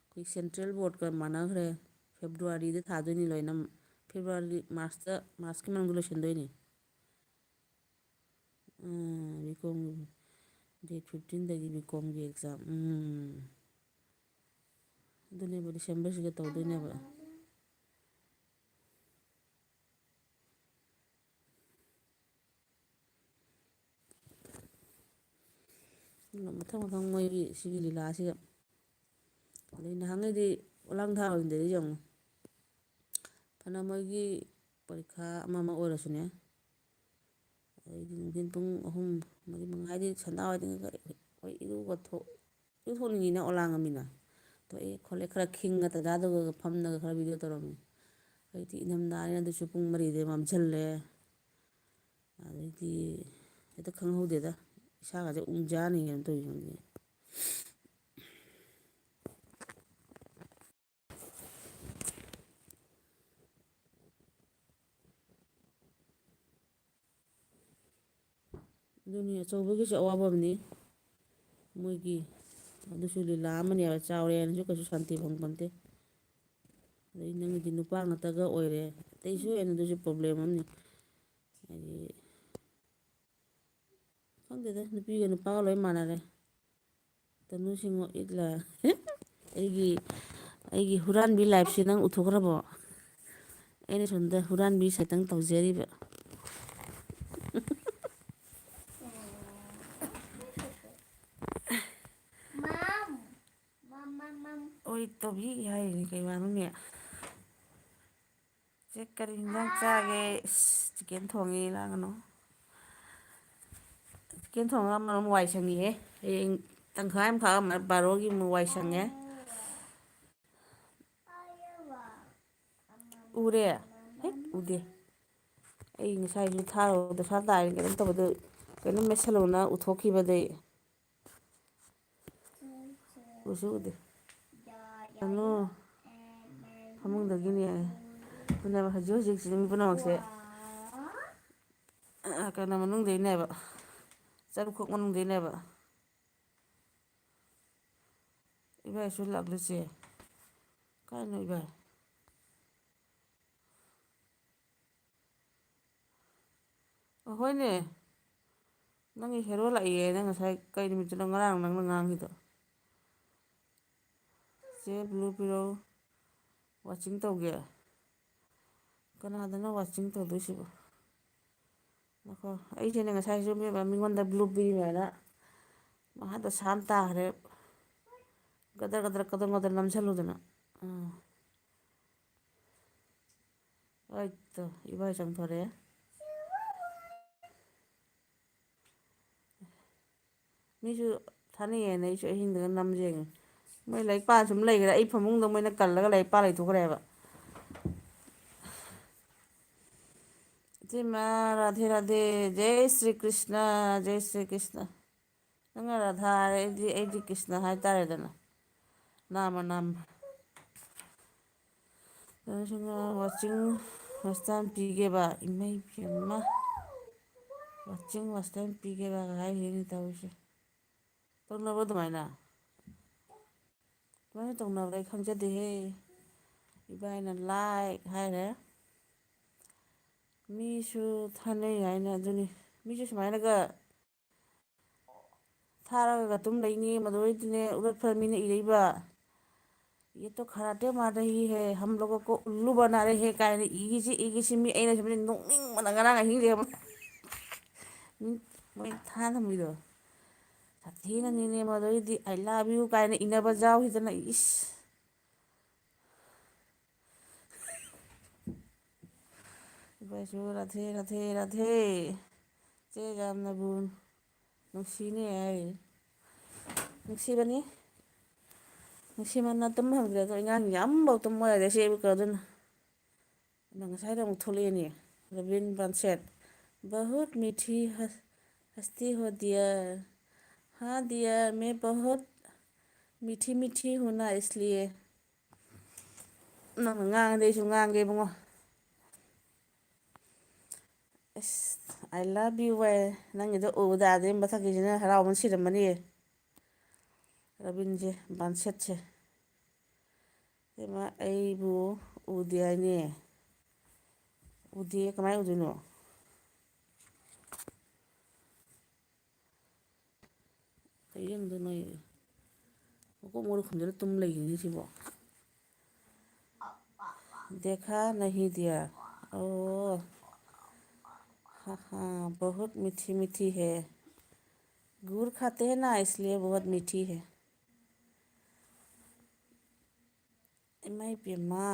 ꯑꯩꯈꯣꯏ ꯁꯦꯟꯇ꯭ꯔꯦꯜ ꯕꯣꯔꯗꯀ ꯃꯥꯟꯅꯈ꯭ꯔꯦ ꯐꯦꯕ꯭ꯔꯨꯋꯥꯔꯤꯗ ꯊꯥꯗꯣꯏꯅꯤ ꯂꯣꯏꯅ ꯐꯦꯕ꯭ꯔꯨꯋꯥꯔꯤ ꯃꯥꯔꯆꯀꯤ ꯃꯅꯨꯡꯗ ꯂꯣꯏꯁꯤꯟꯗꯣꯏꯅꯤ ꯕꯤꯀꯣꯝꯒꯤ ꯗꯦꯠ 15ꯗꯒꯤ ꯕꯤꯀꯣꯝꯒꯤ ꯑꯦꯛꯖꯥꯝ ꯑꯗꯨꯅꯦꯕ ꯗꯤꯁꯦꯝꯕꯔꯁꯤꯒ ꯇꯧꯗꯣꯏꯅꯦꯕ ꯃꯊꯪ ꯃꯣꯏꯒꯤ ꯁꯤꯒꯤ ꯂꯤꯂꯥꯁꯤꯒ ꯑꯗꯩ ꯅꯍꯥꯟꯉꯩꯗꯤ ꯈꯨꯂꯪ ꯊꯥꯔꯣꯏꯗꯗꯤ ꯌꯦꯡꯉꯨ ꯐꯅ ꯃꯣꯏꯒꯤ ꯄꯔꯤꯈꯥ ꯑꯃ ꯑꯣꯏꯔꯁꯨꯅꯦ ꯑꯗꯩꯗꯤ ꯅꯨꯡꯊꯤꯟ ꯄꯨꯡ 3 4 5 ꯍꯥꯏꯗꯤ ꯁꯟꯗꯥ ꯋꯥꯏꯗꯒ ꯍꯣꯏ ꯏꯔꯨ ꯊꯣꯛꯅꯤꯡꯉꯤꯅ ꯑꯣꯂꯥꯡꯉꯝꯃꯤꯅ ꯊꯣꯛꯑꯦ ꯈꯣꯠꯂꯦ ꯈꯔ ꯈꯤꯡꯉ ꯇꯖꯥꯗꯨꯒ ꯐꯝꯅꯒ ꯈꯔ ꯚꯤꯗꯤꯑꯣ ꯇꯧꯔꯝꯃꯤ ꯍꯧꯖꯤꯛꯇꯤ ꯏꯪꯊꯝꯊꯥꯅꯤꯅ ꯑꯗꯨꯁꯨ ꯄꯨꯡ 4ꯗꯩ ꯃꯝꯁꯤꯜꯂꯦ ꯑꯗꯩꯗꯤ ꯍꯦꯛꯇ ꯈꯪꯍꯧꯗꯦꯗ ꯏꯁꯥꯒꯁꯦ ꯎꯝꯖꯥꯅꯤ ꯀꯩꯅꯣ ꯇꯧꯔꯤꯁꯦ ꯑꯗꯨꯅꯤ ꯑꯆꯧꯕꯒꯤꯁꯨ ꯑꯋꯥꯕ ꯑꯃꯅꯤ ꯃꯣꯏꯒꯤ ꯑꯗꯨꯁꯨ ꯂꯤꯂꯥ ꯑꯃꯅꯦꯕ ꯆꯥꯎꯔꯦꯅꯁꯨ ꯀꯩꯁꯨ ꯁꯥꯟꯇꯤ ꯐꯪꯄꯣꯟꯇꯦ ꯑꯗꯩ ꯅꯪꯒꯤꯗꯤ ꯅꯨꯄꯥ ꯉꯥꯛꯇꯒ ꯑꯣꯏꯔꯦ ꯑꯇꯩꯁꯨ ꯍꯦꯟꯅ ꯑꯗꯨꯁꯨ ꯄ꯭ꯔꯣꯕ꯭ꯂꯦꯝ ꯑꯃꯅꯤ ꯍꯥꯏꯗꯤ ꯈꯪꯗꯦꯗ ꯅꯨꯄꯤꯒ ꯅꯨꯄꯥꯒ ꯂꯣꯏ ꯃꯥꯟꯅꯔꯦ ꯇꯅꯨ ꯁꯤꯡꯉꯣ ꯏꯠꯂꯥ ꯑꯩꯒꯤ ꯍꯨꯔꯥꯟꯕꯤ ꯂꯥꯏꯐꯁꯦ ꯅꯪ ꯎꯊꯣꯛꯈ꯭ꯔꯕꯣ ꯑꯩꯅ ꯁꯣꯝꯗ ꯍꯨꯔꯥꯟꯕꯤ ꯁꯩꯇꯪ ꯇꯧꯖꯔꯤꯕ
Mom. Mom.
ꯑꯣꯏ ꯇꯧꯕꯤ ꯍꯥꯏꯔꯤꯅꯤ ꯀꯩ ꯋꯥꯅꯣꯅꯦ ꯆꯦ ꯀꯔꯤ ꯍꯤꯟꯖꯥꯡ ꯆꯥꯒꯦ ꯆꯤꯛꯀꯦꯟ ꯊꯣꯡꯉꯤ ꯂꯥꯡꯒꯅꯨ ꯆꯤꯛꯀꯦꯟ ꯊꯣꯡꯉꯒ ꯃꯔꯣꯝ ꯋꯥꯏ ꯁꯪꯉꯤꯍꯦ ꯍꯌꯦꯡ ꯇꯪꯈꯥꯏ ꯑꯃ ꯈꯥꯛꯑ ꯕꯥꯔꯣꯒꯤ ꯑꯃꯨꯛ ꯋꯥꯏ ꯁꯪꯉꯦ ꯎꯔꯦ ꯍꯦꯛ ꯎꯗꯦ ꯑꯩ ꯉꯁꯥꯏꯁꯨ ꯊꯥꯔꯨ ꯗꯁꯥ ꯇꯥꯔꯤ ꯀꯩꯅꯣꯝ ꯇꯧꯕꯗ ꯀꯩꯅꯣꯝ ꯃꯦꯠꯁꯜꯂꯨꯅ ꯎꯠꯊꯣꯛꯈꯤꯕꯗꯩ ꯎꯁꯨ ꯎꯗꯦ ꯇꯅꯨ ꯐꯃꯨꯡꯗꯒꯤꯅꯦ ꯑꯗꯨꯅꯦꯕ ꯍꯧꯖꯤꯛ ꯍꯧꯖꯤꯛꯁꯤ ꯃꯤ ꯄꯨꯝꯅꯃꯛꯁꯦ ꯀꯩꯅꯣ ꯃꯅꯨꯡꯗꯩꯅꯦꯕ ꯆꯔꯨꯈꯣꯛ ꯃꯅꯨꯡꯗꯩꯅꯦꯕ ꯏꯕꯥꯏꯁꯨ ꯂꯥꯛꯂꯨꯁꯦ ꯀꯥꯏꯅꯣ ꯏꯕꯥꯏ ꯍꯣꯏꯅꯦ ꯅꯪꯒꯤ ꯍꯦꯔꯣ ꯂꯥꯛꯏꯌꯦꯅ ꯉꯁꯥꯏ ꯀꯩ ꯅꯨꯃꯤꯠꯇꯅꯣ ꯉꯔꯥꯡ ꯅꯪꯅ ꯉꯥꯡꯉꯤꯗꯣ ꯆꯦ ꯕ꯭ꯂꯨ ꯄꯤꯔꯧ ꯋꯥꯆꯤꯡ ꯇꯧꯒꯦ ꯀꯅꯥꯗꯅꯣ ꯋꯥꯆꯤꯡ ꯇꯧꯗꯣꯏꯁꯤꯕꯣ ꯉꯥꯏꯈꯣ ꯑꯩꯁꯤꯅꯦ ꯉꯁꯥꯏꯁꯨ ꯃꯤꯉꯣꯟꯗ ꯕ꯭ꯂꯨ ꯄꯤꯔꯤꯃꯦꯅ ꯃꯍꯥ ꯗꯁꯥ ꯑꯃ ꯇꯥꯈ꯭ꯔꯦ ꯀꯗꯔ ꯅꯝꯁꯜꯂꯨꯗꯅ ꯍꯣꯏ ꯇꯣ ꯏꯕꯥꯏ ꯆꯪꯊꯣꯔꯛꯑꯦ ꯃꯤꯁꯨ ꯊꯥꯅꯩꯌꯦꯅ ꯑꯩꯁꯨ ꯑꯍꯤꯡꯗꯒ ꯅꯝꯖꯦꯡꯉꯦ ꯃꯣꯏ ꯂꯥꯏꯔꯤꯛ ꯄꯥ ꯁꯨꯝ ꯂꯩꯈ꯭ꯔꯦ ꯑꯩ ꯐꯃꯨꯡꯗ ꯃꯣꯏꯅ ꯀꯜꯂꯒ ꯂꯥꯏꯔꯤꯛ ꯄꯥ ꯂꯩꯊꯣꯛꯈ꯭ꯔꯦꯕ ꯏꯇꯩꯃ ꯔꯥꯙꯦ ꯔꯥꯙꯦ ꯖꯩ ꯁ꯭ꯔꯤ ꯀ꯭ꯔꯤꯁꯅ ꯖꯩ ꯁ꯭ꯔꯤ ꯀ꯭ꯔꯤꯁꯅ ꯅꯪꯅ ꯔꯥꯙꯥ ꯍꯥꯏꯔꯦ ꯑꯩꯗꯤ ꯀ꯭ꯔꯤꯁꯅ ꯍꯥꯏꯇꯥꯔꯦꯗꯅ ꯅꯥꯝꯃ ꯋꯥꯆꯤꯡ ꯋꯦꯁꯇꯔꯟ ꯄꯤꯒꯦꯕ ꯏꯃꯩ ꯄꯦꯝꯃ ꯋꯥꯆꯤꯡ ꯋꯦꯁꯇꯔꯟ ꯄꯤꯒꯦꯕ ꯍꯥꯏꯔꯤꯅꯦ ꯇꯧꯔꯤꯁꯦ ꯇꯧꯅꯕ꯭ꯔꯣ ꯑꯗꯨꯃꯥꯏꯅ ꯇꯧꯅꯕ꯭ꯔꯥ ꯑꯩ ꯈꯪꯖꯗꯦꯍꯦ ꯏꯕꯥꯏꯅ ꯂꯥꯏꯛ ꯍꯥꯏꯔꯦ ꯃꯤꯁꯨ ꯊꯥꯅꯩ ꯍꯥꯏꯅ ꯑꯗꯨꯅꯤ ꯃꯤꯁꯨ ꯁꯨꯃꯥꯏꯅꯒ ꯊꯥꯔꯒ ꯑꯗꯨꯝ ꯂꯩꯅꯤ ꯃꯗꯨꯗꯩꯗꯤꯅꯦ ꯎꯔꯠ ꯃꯤꯅ ꯏꯔꯛꯏꯕ ꯌꯦ ꯇꯣ ꯈꯔꯥꯇꯦ ꯃꯥꯔ ꯔꯍꯤ ꯍꯦ ꯍꯝ ꯂꯣꯒꯣ ꯀꯣ ꯎꯜꯂꯨ ꯕꯅꯥ ꯔꯦ ꯀꯥꯏꯅ ꯏꯒꯤꯁꯤ ꯃꯤ ꯑꯩꯅ ꯁꯨꯝ ꯅꯣꯛꯅꯤꯡꯕꯅ ꯉꯔꯥꯡ ꯑꯍꯤꯡ ꯂꯦꯛꯞ ꯃꯣꯏ ꯊꯥꯅ ꯊꯝꯃꯤꯗꯣ ꯁꯥꯊꯤꯅꯅꯤꯅꯦ ꯃꯗꯩꯗꯤ ꯑꯥꯏ ꯂꯥꯞ ꯌꯨ ꯀꯥꯏꯅ ꯏꯅꯕ ꯌꯥꯎꯈꯤꯗꯅ ꯏꯁ ꯏꯕꯥꯏꯁꯨ ꯔꯥꯙꯦ ꯔꯥꯙꯦ ꯔꯥꯙꯦ ꯆꯦ ꯌꯥꯝꯅꯕꯨ ꯅꯨꯡꯁꯤꯅꯦ ꯍꯥꯏꯔꯤ ꯅꯨꯡꯁꯤꯕꯅꯤ ꯅꯨꯡꯁꯤꯃꯟꯅ ꯇꯨꯝ ꯐꯪꯗ꯭ꯔꯦ ꯑꯗꯣ ꯑꯉꯥꯡꯁꯤꯡꯁꯦ ꯑꯃꯐꯥꯎ ꯇꯨꯝꯃꯣ ꯌꯥꯗꯦ ꯁꯤ ꯑꯗꯨꯅ ꯑꯗ ꯉꯁꯥꯏꯗ ꯑꯃꯨꯛ ꯊꯣꯛꯂꯛꯑꯦꯅꯦ ꯔꯕꯤꯟ ꯕꯥꯟꯁꯦꯠ ꯕꯍꯨꯠ ꯃꯤꯊꯤ ꯍꯁꯇꯤ ꯍꯣ ꯗꯤꯌꯔ ꯍꯥ ꯗꯤꯌꯔ ꯃꯦ ꯕꯍꯨꯠ ꯃꯤꯊꯤ ꯃꯤꯊꯤ ꯍꯨꯅ ꯏꯁꯂꯤꯌꯦ ꯅꯪꯅ ꯉꯥꯡꯉꯗꯤ ꯑꯩꯁꯨ ꯉꯥꯡꯒꯦ ꯏꯕꯨꯡꯉꯣ ꯑꯁ ꯑꯥꯏ ꯂꯚ ꯌꯨ ꯋꯦ ꯅꯪꯒꯤꯗꯣ ꯎꯕꯗꯥꯗꯤ ꯃꯊꯛꯀꯤꯁꯤꯅ ꯍꯔꯥꯎꯕꯅ ꯁꯤꯔꯝꯃꯅꯤꯌꯦ ꯔꯕꯤꯟꯁꯦ ꯕꯥꯟꯁꯦꯠꯁꯦ ꯏꯕꯦꯝꯃ ꯑꯩꯕꯨ ꯎꯗꯦ ꯍꯥꯏꯅꯦ ꯎꯗꯦ ꯀꯃꯥꯏꯅ ꯎꯗꯣꯏꯅꯣ ꯀꯩꯗ ꯅꯣꯏ ꯃꯀꯣꯛ ꯃꯔꯨ ꯈꯨꯝꯖꯤꯜꯂ ꯇꯨꯝ ꯂꯩꯈꯤꯅꯤ ꯁꯤꯕꯣ ꯗꯦꯈꯥ ꯅꯍꯤ ꯗꯤꯌꯥ ꯑꯣ हाँ हाँ बहुत मीठी मीठी है गुड़ खाते हैं ना इसलिए बहुत मीठी है ꯏꯃꯥꯏ ꯄꯦꯝꯃ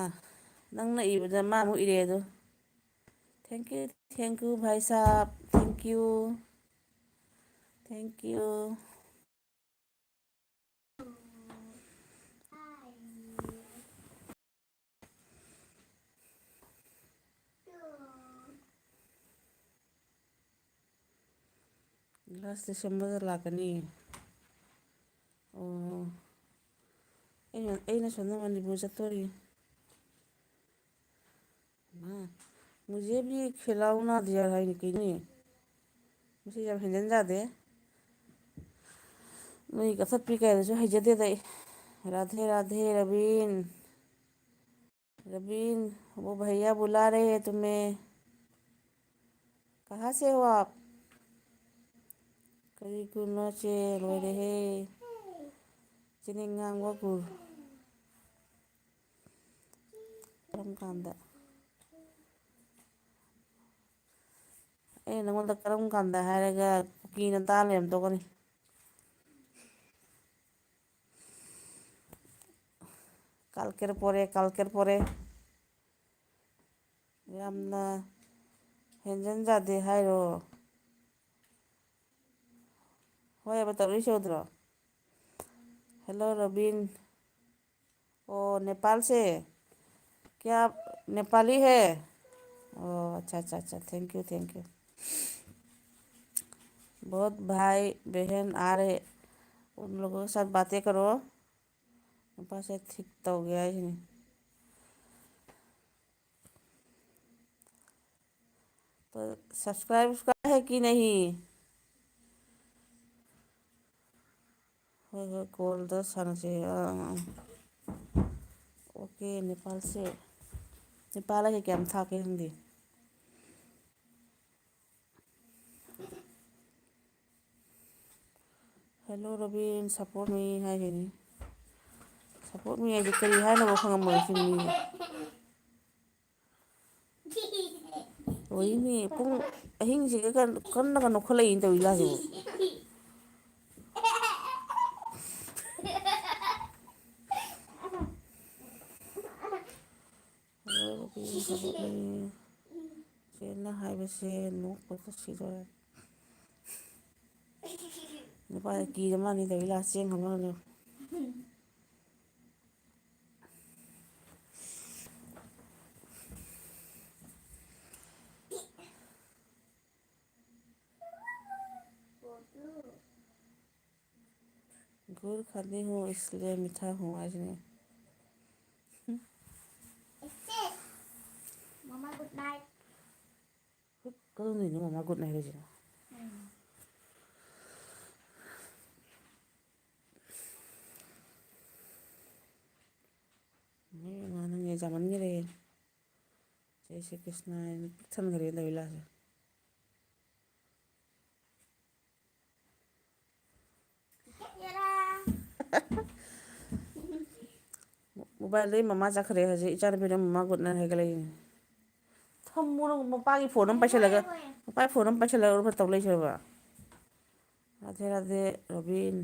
ꯅꯪꯅ ꯏꯕꯗ ꯃꯥꯃꯨꯛ ꯏꯔꯛꯑꯦ ꯑꯗꯣ ꯊꯦꯡꯀ꯭ꯌꯨ ꯚꯥꯏ ꯁꯥꯕ ꯊꯦꯡꯀ꯭ꯌꯨ ꯂꯥꯁ ꯗꯤꯁꯦꯝꯕꯔꯗ ꯂꯥꯛꯀꯅꯤ ꯑꯣ ꯑꯩꯅ ꯁꯣꯝꯗ ꯃꯅꯤꯄꯨꯔ ꯆꯠꯇꯣꯔꯤ ꯃꯨझे भी खिलाओ ना दिया है ꯀꯩꯅꯣꯅꯦ ꯃꯁꯤ ꯌꯥꯝ ꯍꯦꯟꯖꯤꯟꯖꯥꯗꯦ ꯅꯣꯏ ꯀꯛꯊꯠꯄꯤ ꯀꯥꯏꯅꯁꯨ ꯍꯩꯖꯗꯦꯗ ꯑꯩ राधे राधे रवीन रवीन वो भैया बुला रहे हैं तुम्हें कहाँ से हो आप करीकुनो से रोए रहे चिनिंगांग वगुर कम कांदा नंगोंदा करम कांदा हायरगा कुकीना ताले हम तोगनी kalker pore yamna henjan jade hairo hoy batari chodro hello Ravin ओ नेपाल से क्या आप नेपाली है ओ अच्छा अच्छा अच्छा थैंक यू बहुत भाई बहन आ रहे उन लोगों के साथ बातें करो पास ठीक तो हो गया है तो सब्सक्राइब का है कि नहीं हो कॉल 10 आना चाहिए ओके नेपाल से नेपाल के क्या था के हिंदी हेलो रवीन सपोर्ट मी है नहीं सपोर्ट मी है करी है ना वो खंग मर फिल्मी वही नहीं पुंग अहिंग से kan na nokholai in to ila jo na hai ba se no ko to si do ne pa ki ma ni to ila seng ha ma no गुड़ खाती हूँ इसलिए मीठा हूँ आज नहीं
Mama good night.
कल नहीं मम्मा गुड नाइट जी मैं माना ये जमन गे रे जय श्री कृष्ण थन करे दविला से मोबाइल ले मम्मा जाखरे हजे इचार बेरे मम्मा गुड नाइट है गले थम मुनो मप्पा की फोन पैसे लगा मप्पा फोन पैसे लगा और तब ले छबा राधे राधे रवीन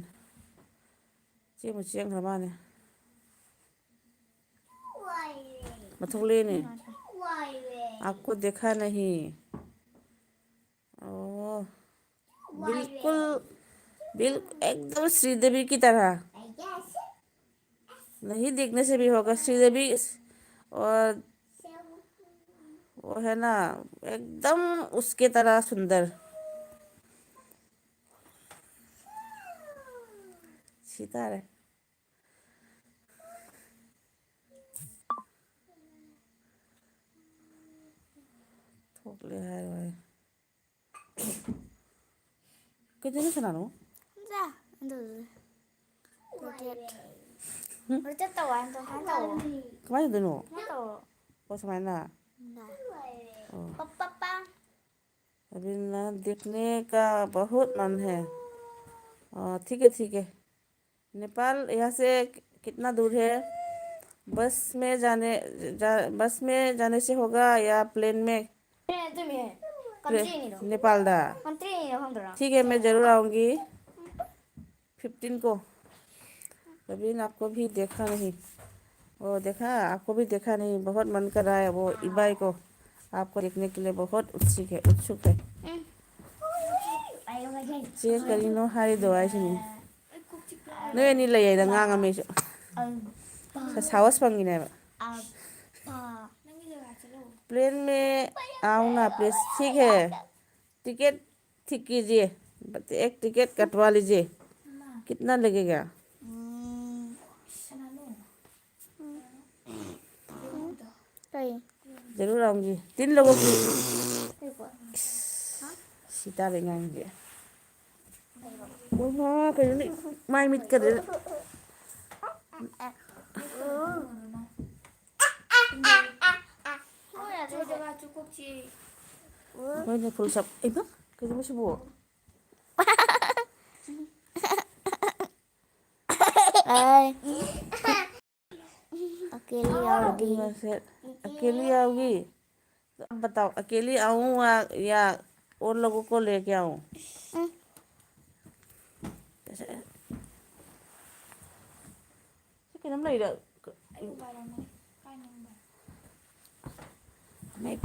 चे मुचियं खमाने मथुले ने आपको देखा नहीं ओ बिल्कुल एकदम श्रीदेवी की तरह नहीं देखने से भी होगा श्रीदेवी और वो है ना एकदम उसके तरह सुंदर सीता है थोक ले है भाई कितने सुना no
Ra, được. Rồi chắc tàu anh tàu hai tàu.
कमाई दे नो
Hai tàu.
वो समय ना
Papa.
अभी ना देखने का बहुत मन है ठीक है नेपाल यहाँ से कितना दूर है बस में जाने से होगा या प्लेन में नेपाल दा ठीक है मैं ज़रूर आऊँगी 15 को कभी आपको भी देखा नहीं वो देखा आपको भी देखा नहीं बहुत मन कर रहा है वो इबाई को आपको देखने के लिए बहुत उत्सुक है चेक करी नो हारी दवाई सुनी नोई नहीं ले आया गांग में सावस पंगी नहीं प्लेन में आऊँगा प्लीज ठीक है टिकट ठीक कीजिए एक टिकट कटवा लीजिए कितना लगेगा जरूर आऊँगी 3 लोगों की ꯁꯤ ꯇꯥꯔꯦ ꯉꯥꯡꯁꯦ ꯃꯃꯥ ꯀꯩꯅꯣꯅꯤ ꯃꯥꯏ ꯃꯤꯠꯀꯗ
저희가 쭈꾹지
ꯃꯣꯏꯅ ꯐꯨꯜ ꯁꯞ ꯏꯃꯥ ꯀꯩꯗꯧꯕ ꯁꯤꯕꯣ
Ơi. अकेली आओगी
अकेली आओगी अब बताओ अकेली आऊँ या और लोगों को लेके आऊँ 그냥 나 이래
아이고 말하네 까는 말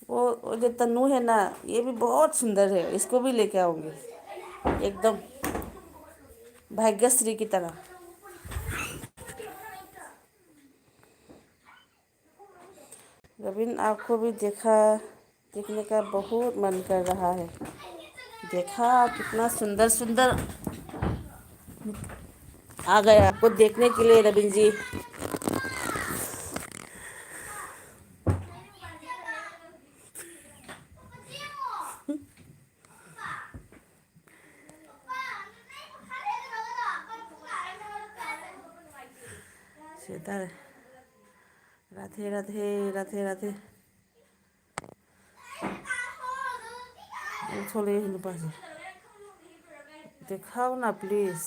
वो जो तन्नू है ना ये भी बहुत सुंदर है इसको भी लेके आऊंगी एकदम भाग्यश्री की तरह रविन आपको भी देखने का बहुत मन कर रहा है देखा कितना सुंदर सुंदर आ गए आपको देखने के लिए रविन जी राधे राधे राधे राधे छोले पास दिखाओ ना प्लीज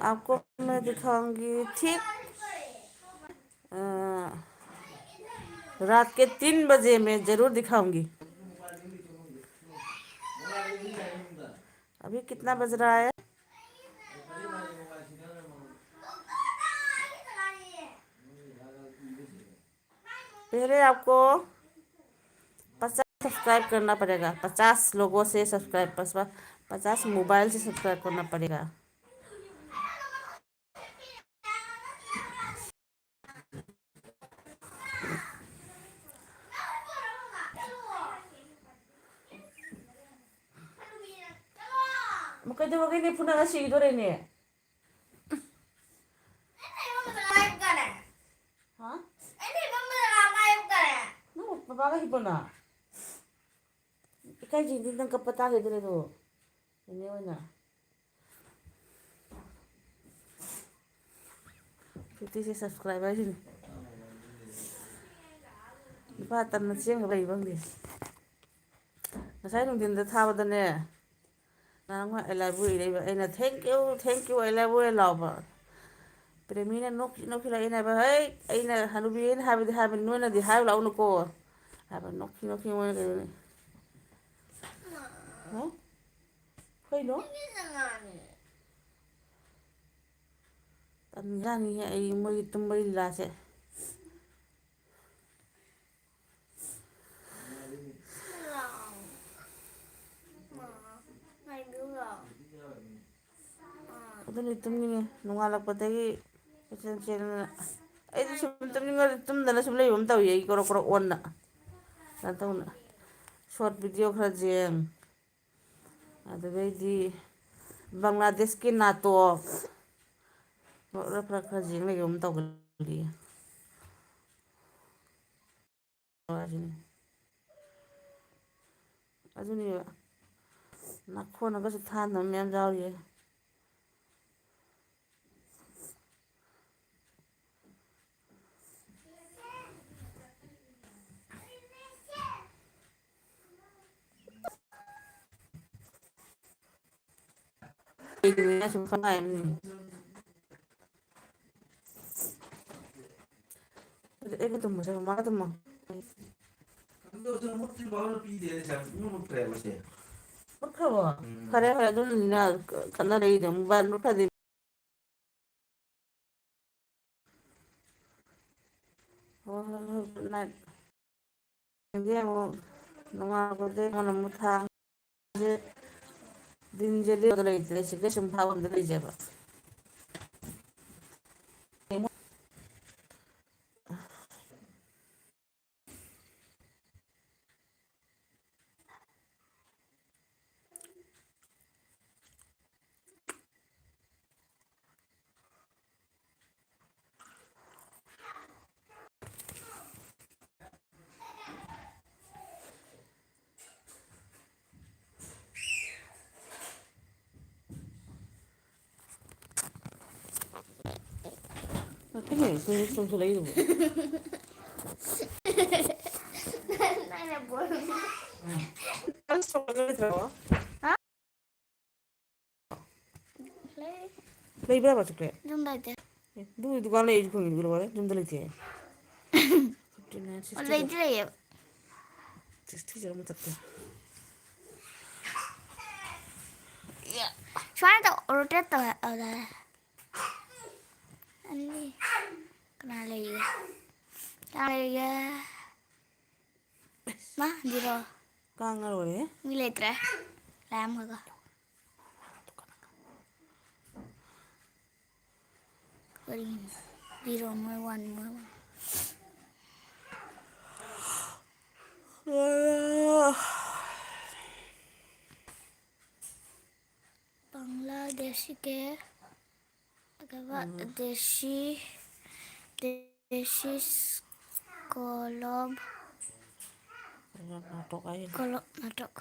आपको मैं दिखाऊंगी ठीक रात के 3 बजे मैं जरूर दिखाऊंगी अभी कितना बज रहा है पहले आपको 50 सब्सक्राइब करना पड़ेगा 50 लोगों से सब्सक्राइब 50 मोबाइल से सब्सक्राइब करना पड़ेगा Makanya mo gini puna nga siguro rin eh. Ha? No, papaga hipo na. Ikaw hindi nang kapatagi dito ito. Iniwan na. 56 subscribers yun. Diba, tanong siyang gabay ibang din. Masaya nung dinda thawa da ne. Nang I love you, ina thank you, I love you, love. Premina noki la ina ba hey, ina hanubi ina habi nuena di habi la uno ko. Haba noki mo ne. Ha? Hoy no? Tanjani ay mo itumbay lase. Ito tumingin nungalagpatay channel ay sum tumingin tumdala sumlay umtaw yi koro on na nataw na short video khara jeng adabedi Bangladesh ki nato ora khara jeng lagi umtaw gali ajuni nakho na gasu than na myam jaw ye ini sum fanai ni ini tuh masa mana tuh mah
Ando sa mo ti ba pi de sa mo pre mo se.
그래 그래 눈이 나 간단히 좀 반 못하지 나 이제 뭐 농아고데 뭐는 못하 이제 딘젤이 어디로 있대 지금 좀 파원들 이제 봐 그래, 그 정도 레이도 뭐.
Này là buồn.
딴스로 들어와.
Lấy
레이 봐봐 줄게.
trong đây thì
누가 레이 공인 그러 말해? 좀 들리지. 59,
ở đây
60.
thế này
60 잘못 잡대.
xóa tao rotate ở đây anh đi cái này là gì cái này má gì rồi
깡을 원해?
mi lệ tre làm rồi cơ đi đi rồi mới quần Bangladeshi के देशी देशी कोलब
나tok aja.
कोलब नाटक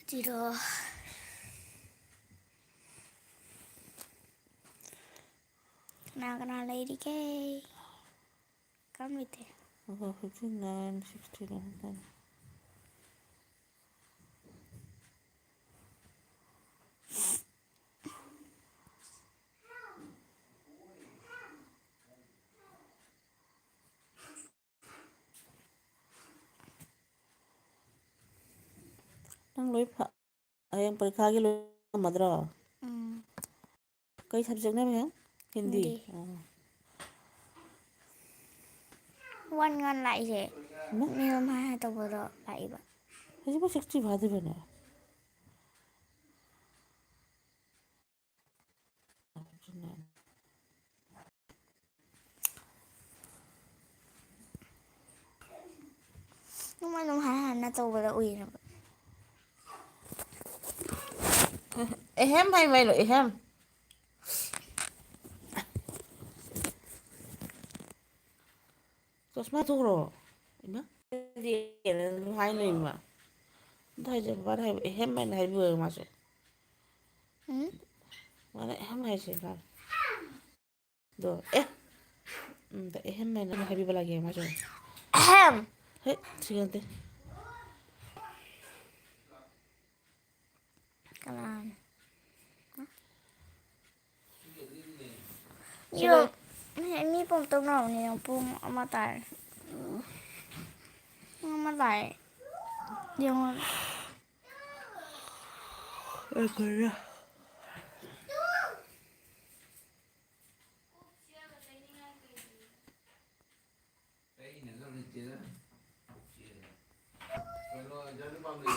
zero ना lady के कम भी थे
59, 69. Nang lối phạ yang perikha lagi lo madra kay subject na ba hindi
one ngon lại gì nhưng hôm hai tao vừa rồi lại vậy
kasi ba 60 받으 ba na
nhưng mà hôm hai là tao vừa rồi ui rồi
ehem hay mày lo ehem Cosma tuh ina dia hai nih mah dah je bar hai ehem main hai bu masuk mana ehem hai sih kan do ehem main hai bu lagi masuk hei siapa
kalan Yo, ini pom tôm nào này pom amatai. Amatai. Yung
kaya
Đây này nó lên chia đó. Rồi cho nó bằng được.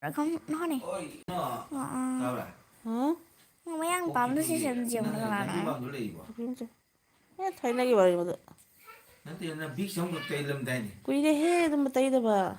mà không nó này.
Ôi, nó. Sao là?
hả
Mà mấy ăn bấm nó sẽ xem chiều mà là
Nó
nó.
bằng cái gì vậy?
thấy này cái bảo mà
Nó tiền là biết sống được cây lâm đây này.
quỳ đi hết mà tay đó bà